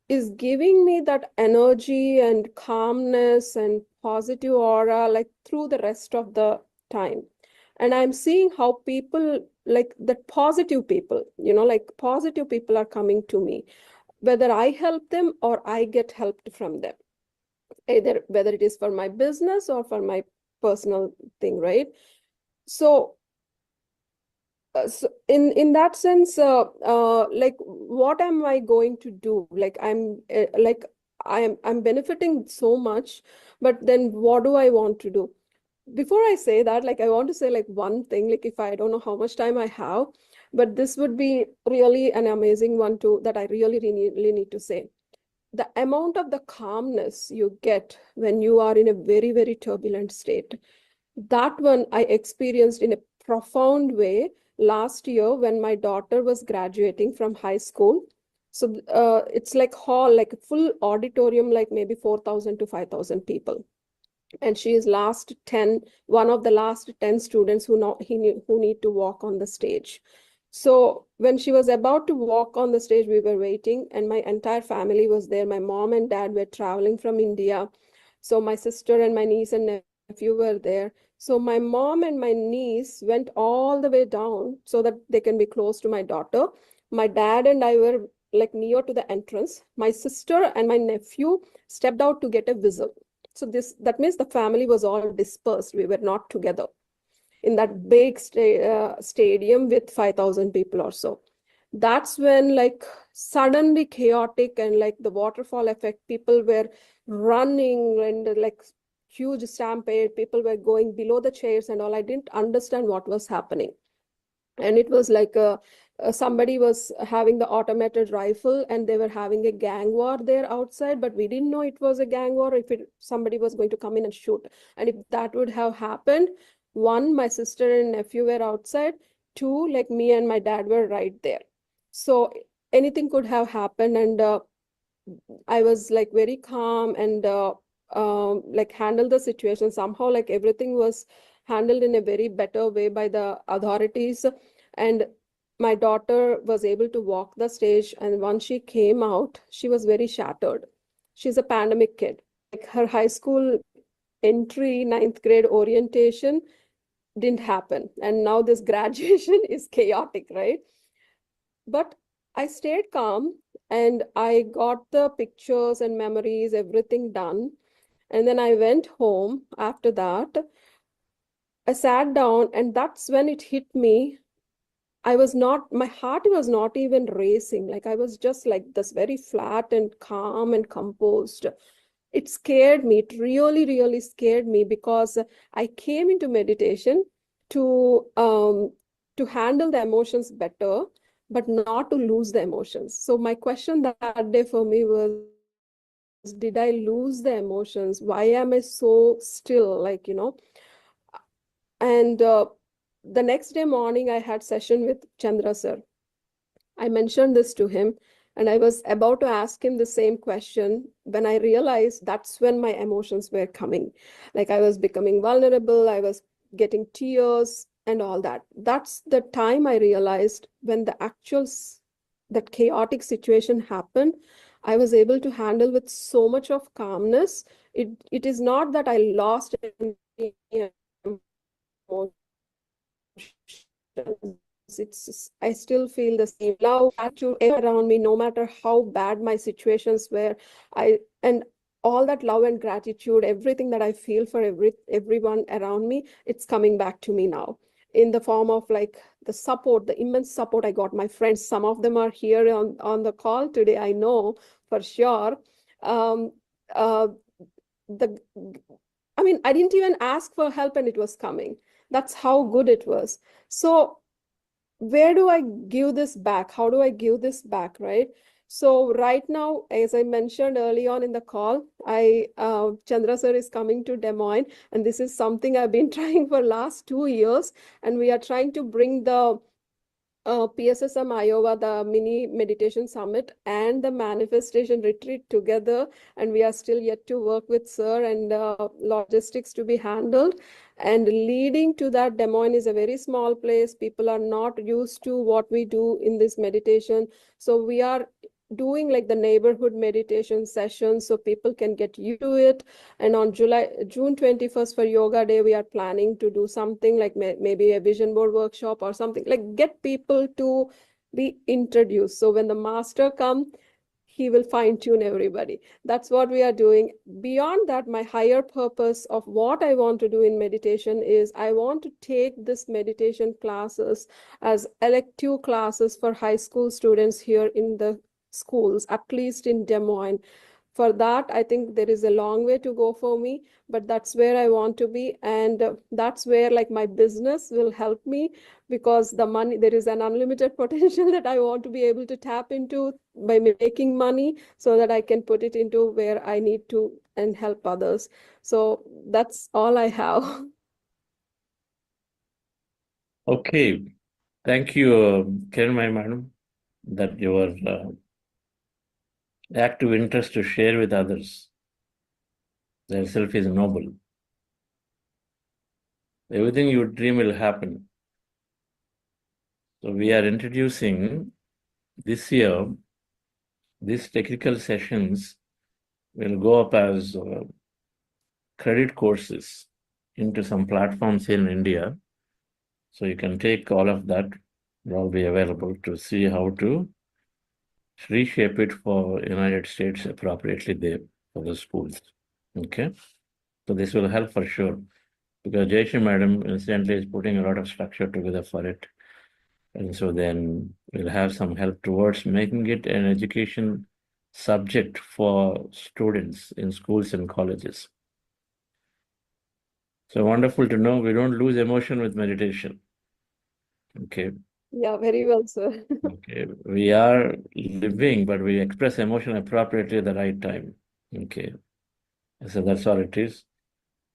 is giving me that energy and calmness and positive aura like through the rest of the time. And I'm seeing how people like that positive people, like positive people are coming to me, whether I help them or I get helped from them, either whether it is for my business or for my personal thing, right? So so in that sense, like what am I going to do? Like I'm benefiting so much, but then what do I want to do? Before I say that, like I want to say like one thing, like if I don't know how much time I have, but this would be really an amazing one too, that I really need to say. The amount of the calmness you get when you are in a very, very turbulent state, that one I experienced in a profound way last year when my daughter was graduating from high school. So it's like hall, like a full auditorium, like maybe 4,000 to 5,000 people. And she is one of the last 10 students who need to walk on the stage. So when she was about to walk on the stage, we were waiting, and my entire family was there. My mom and dad were traveling from India. So my sister and my niece and nephew were there. So my mom and my niece went all the way down so that they can be close to my daughter. My dad and I were like near to the entrance. My sister and my nephew stepped out to get a whistle. So that means the family was all dispersed. We were not together in that big stadium with 5,000 people or so. That's when like suddenly chaotic and like the waterfall effect, people were running and like huge stampede, people were going below the chairs and all. I didn't understand what was happening. And it was like somebody was having the automated rifle and they were having a gang war there outside, but we didn't know it was a gang war, if somebody was going to come in and shoot. And if that would have happened, one, my sister and nephew were outside, two, like me and my dad were right there. So anything could have happened. And I was like very calm and like handled the situation. Somehow like everything was handled in a very better way by the authorities. And my daughter was able to walk the stage. And once she came out, she was very shattered. She's a pandemic kid. Like her high school entry, 9th grade orientation didn't happen. And now this graduation is chaotic, right? But I stayed calm and I got the pictures and memories, everything done. And then I went home after that. I sat down, and that's when it hit me. My heart was not even racing. Like I was just like this very flat and calm and composed. It scared me. It really, really scared me, because I came into meditation to handle the emotions better, but not to lose the emotions. So my question that day for me was, did I lose the emotions? Why am I so still? Like, and the next day morning, I had session with Chandra sir. I mentioned this to him, and I was about to ask him the same question when I realized that's when my emotions were coming. Like I was becoming vulnerable, I was getting tears and all that. That's the time I realized when that chaotic situation happened, I was able to handle with so much of calmness. It is not that I lost any emotions. I still feel the same love, gratitude around me, no matter how bad my situations were. And all that love and gratitude, everything that I feel for everyone around me, it's coming back to me now in the form of like the support, the immense support I got. My friends, some of them are here on the call today, I know for sure. I didn't even ask for help and it was coming. That's how good it was. So where do I give this back? How do I give this back, right? So right now, as I mentioned early on in the call, Chandra sir is coming to Des Moines, and this is something I've been trying for last 2 years, and we are trying to bring the PSSM Iowa, the mini meditation summit and the manifestation retreat together, and we are still yet to work with sir and logistics to be handled. And leading to that, Des Moines is a very small place. People are not used to what we do in this meditation. So we are doing like the neighborhood meditation sessions so people can get used to it. And on June 21st for Yoga Day, we are planning to do something like maybe a vision board workshop or something, like get people to be introduced. So when the master comes, he will fine tune everybody. That's what we are doing. Beyond that, my higher purpose of what I want to do in meditation is I want to take this meditation classes as elective classes for high school students here in the schools, at least in Des Moines. For that, I think there is a long way to go for me, but that's where I want to be. And that's where like my business will help me, because the money, there is an unlimited potential that I want to be able to tap into by making money so that I can put it into where I need to and help others. So that's all I have. Okay. Thank you, Kiranmay madam, that your active interest to share with others itself is noble. Everything you dream will happen. So we are introducing this year, these technical sessions will go up as credit courses into some platforms here in India. So you can take all of that, they'll be available to see how to reshape it for United States appropriately there for the schools. Okay. So this will help for sure, because Jayshree madam incidentally is putting a lot of structure together for it. And so then we'll have some help towards making it an education subject for students in schools and colleges. So wonderful to know we don't lose emotion with meditation. Okay. Yeah, very well, sir. Okay. We are living, but we express emotion appropriately at the right time. Okay. So that's all it is.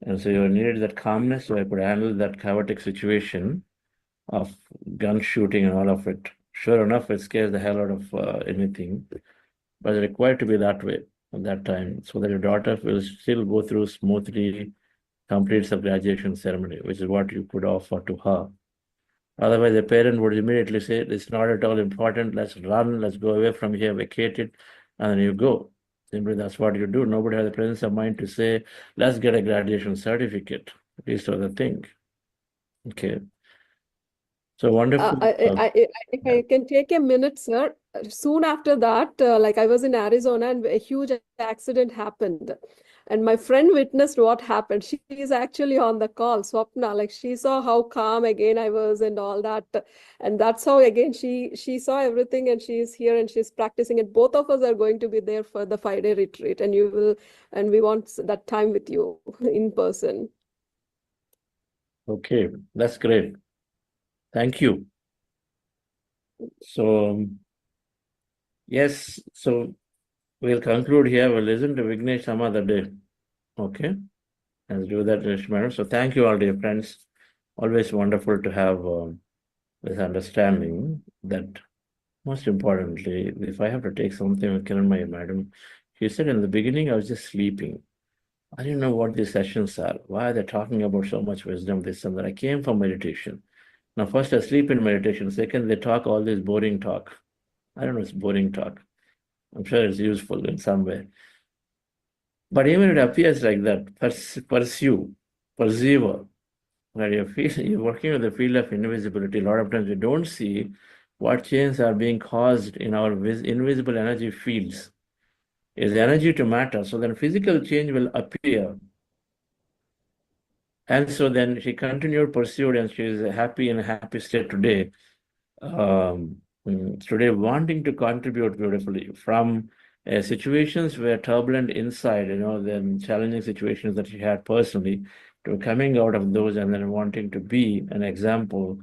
And so you needed that calmness so I could handle that chaotic situation of gun shooting and all of it. Sure enough, it scares the hell out of anything, but it's required to be that way at that time so that your daughter will still go through smoothly, completes the graduation ceremony, which is what you could offer to her. Otherwise, the parent would immediately say, it's not at all important, let's run, let's go away from here, vacate it, and then you go. Simply, that's what you do. Nobody has the presence of mind to say, let's get a graduation certificate. These are the thing. Okay. So wonderful. If I can take a minute, sir. Soon after that, like I was in Arizona and a huge accident happened. And my friend witnessed what happened. She is actually on the call, Swapna. Like she saw how calm again I was and all that. And that's how again she saw everything and she is here and she's practicing it. Both of us are going to be there for the 5-day retreat, and we want that time with you in person. Okay, that's great. Thank you. So, yes, so we'll conclude here. We'll listen to Vignesh some other day. Okay, let's do that, Rishmar. So, thank you all, dear friends. Always wonderful to have this understanding that, most importantly, if I have to take something with Kiranmay madam, she said in the beginning, I was just sleeping. I didn't know what these sessions are. Why are they talking about so much wisdom, this and that? I came for meditation. Now, first I sleep in meditation. Second, they talk all this boring talk. I don't know, it's boring talk. I'm sure it's useful in some way. But even it appears like that, perceiver, where you're working with the field of invisibility. A lot of times we don't see what changes are being caused in our invisible energy fields. Is energy to matter, so then physical change will appear. And so then she continued, pursued, and she is happy in a happy state today. Today, wanting to contribute beautifully from situations where turbulent inside, then challenging situations that she had personally, to coming out of those and then wanting to be an example,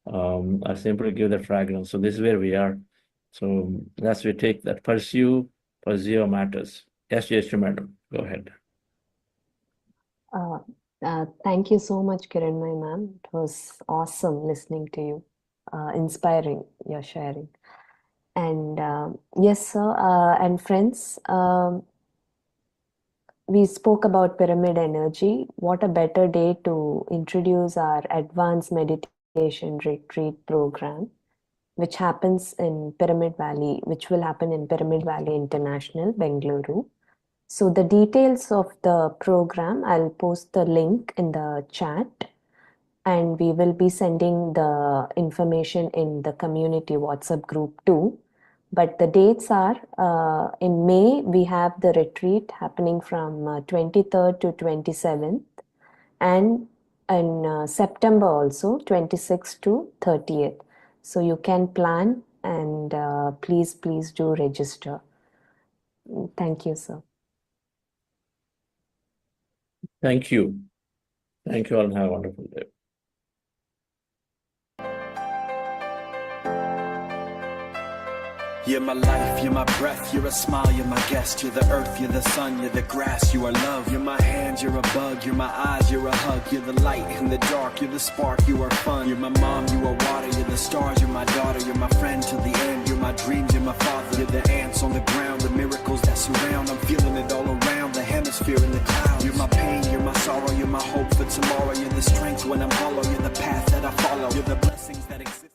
or simply give the fragrance. So this is where we are. So that's we take that pursue matters. Yes, madam. Go ahead. Thank you so much, Kiranmay ma'am. It was awesome listening to you. Inspiring your sharing. And yes, sir, and friends, we spoke about pyramid energy. What a better day to introduce our advanced meditation retreat program, which happens in Pyramid Valley, which will happen in Pyramid Valley International, Bengaluru. So the details of the program, I'll post the link in the chat, and we will be sending the information in the community WhatsApp group too. But the dates are in May, we have the retreat happening from 23rd to 27th, and in September also, 26th to 30th. So you can plan, and please do register. Thank you, sir. Thank you. Thank you all, and have a wonderful day. You're my life, you're my breath, you're a smile, you're my guest. You're the earth, you're the sun, you're the grass, you are love. You're my hand, you're a bug, you're my eyes, you're a hug. You're the light in the dark, you're the spark, you are fun. You're my mom, you are water, you're the stars, you're my daughter. You're my friend till the end, you're my dreams, you're my father. You're the ants on the ground, the miracles that surround. I'm feeling it all around, the hemisphere in the clouds. You're my pain, you're my sorrow, you're my hope for tomorrow. You're the strength when I'm hollow, you're the path that I follow. You're the blessings that exist.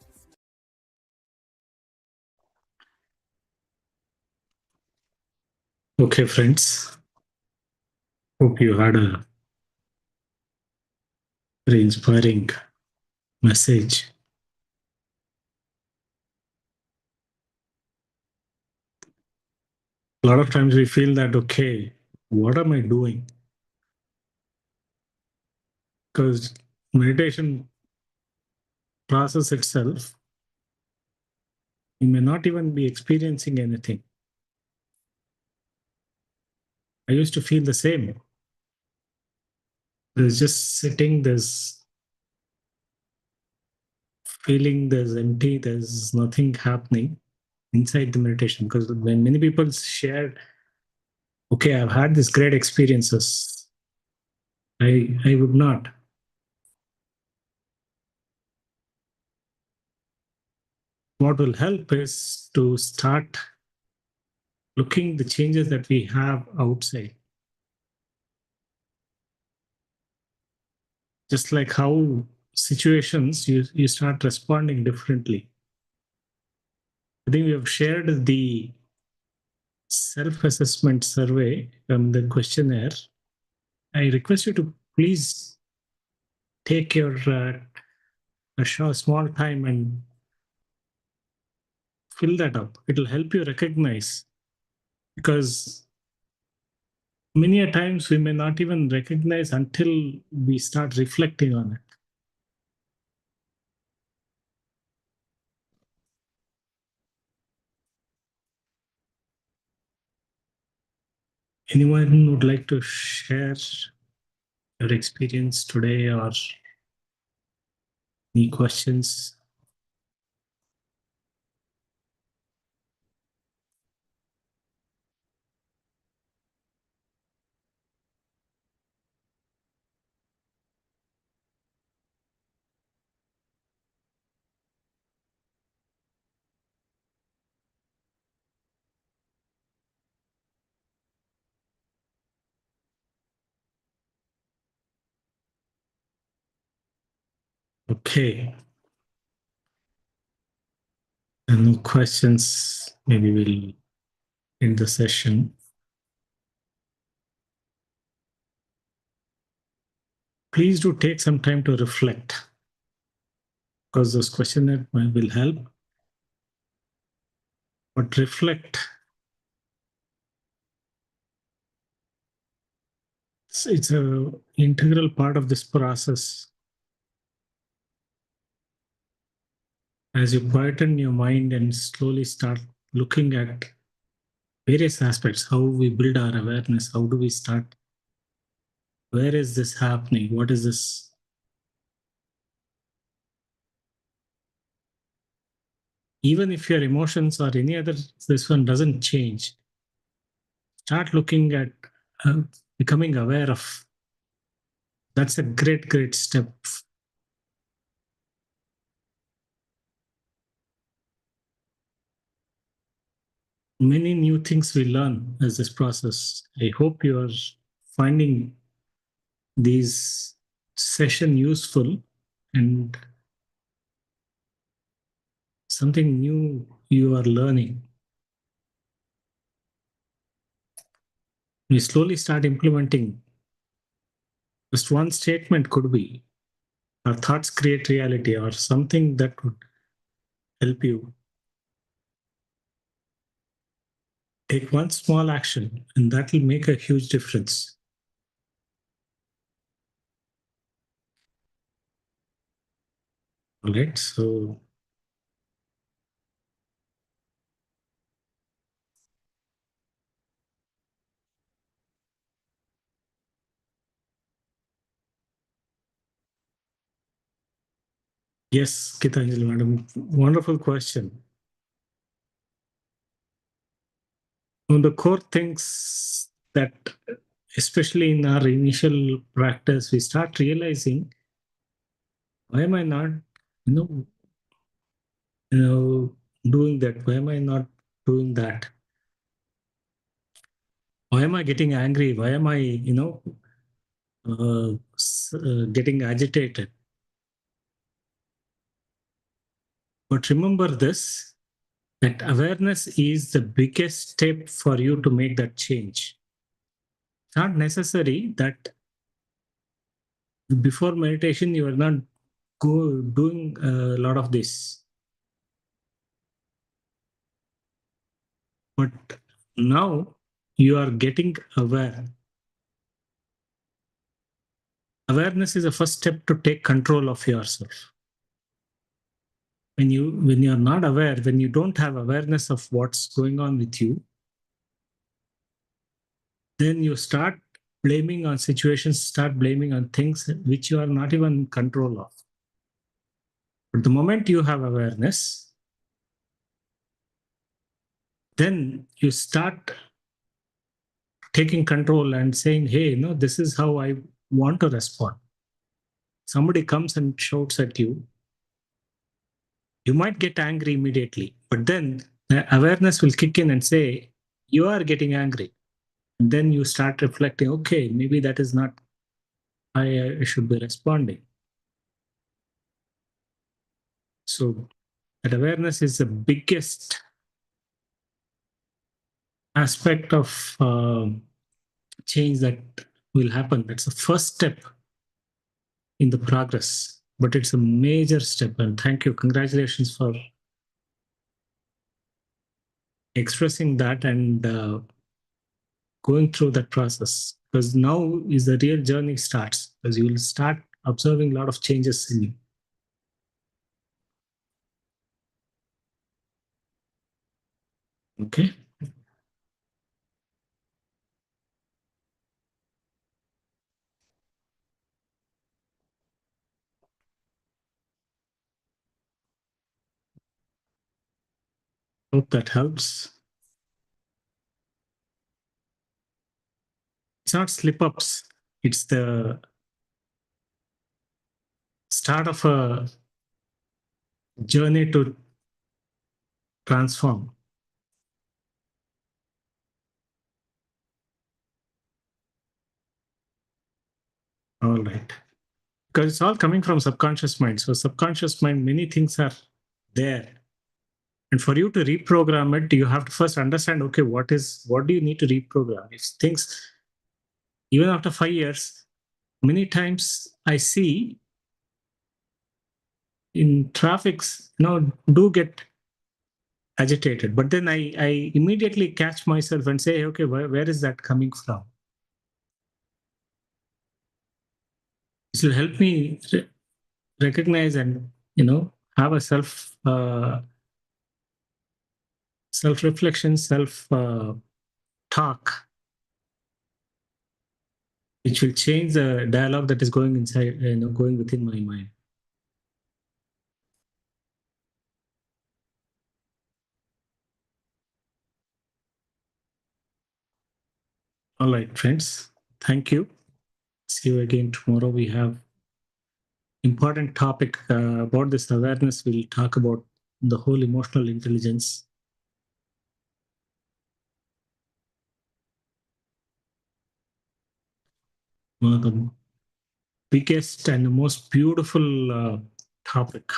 Okay, friends. Hope you had a very inspiring message. A lot of times we feel that, okay, what am I doing? Because meditation process itself, you may not even be experiencing anything. I used to feel the same. There's just sitting, there's feeling, there's empty, there's nothing happening inside the meditation. Because when many people share, okay, I've had these great experiences, I would not. What will help is to start looking the changes that we have outside. Just like how situations, you start responding differently. I think we have shared the self-assessment survey from the questionnaire. I request you to please take your a small time and fill that up. It will help you recognize, because many a times we may not even recognize until we start reflecting on it. Anyone would like to share your experience today or any questions? Okay. And no questions, maybe we'll end the session. please do take some time to reflect, because those questionnaires will help. But reflect. It's a integral part of this process. As you quieten your mind and slowly start looking at various aspects, how we build our awareness, how do we start, where is this happening, what is this? Even if your emotions or any other, this one doesn't change, start looking at becoming aware of. That's a great step. Many new things we learn as this process. I hope you are finding these session useful and something new you are learning. We slowly start implementing. Just one statement could be, our thoughts create reality, or something that would help you. Take one small action, and that will make a huge difference. All right, so yes, Gitanjali madam, wonderful question. One of the core things that, especially in our initial practice, we start realizing, why am I not, doing that? Why am I not doing that? Why am I getting angry? Why am I, getting agitated? But remember this, that awareness is the biggest step for you to make that change. It's not necessary that before meditation you are not doing a lot of this. But now you are getting aware. Awareness is the first step to take control of yourself. When you are not aware, when you don't have awareness of what's going on with you, then you start blaming on situations, start blaming on things which you are not even in control of. But the moment you have awareness, then you start taking control and saying, hey, this is how I want to respond. Somebody comes and shouts at you, you might get angry immediately, but then the awareness will kick in and say, you are getting angry. And then you start reflecting, okay, maybe that is not how I should be responding. So that awareness is the biggest aspect of change that will happen. That's the first step in the progress, but it's a major step. And thank you. Congratulations for expressing that and going through that process, because now is the real journey starts, because you will start observing a lot of changes in you. Okay. Hope that helps. It's not slip-ups. It's the start of a journey to transform. All right. Because it's all coming from subconscious mind. So subconscious mind, many things are there. And for you to reprogram it, you have to first understand, okay, what do you need to reprogram? If things, even after 5 years, many times I see in traffics, do get agitated, but then I immediately catch myself and say, okay, where is that coming from? This will help me recognize and have a self-reflection, talk, which will change the dialogue that is going inside, going within my mind. All right, friends. Thank you. See you again tomorrow. We have important topic about this awareness. We'll talk about the whole emotional intelligence. One of the biggest and the most beautiful topic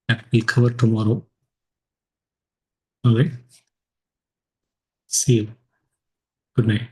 that we'll cover tomorrow. All right. See you. Good night.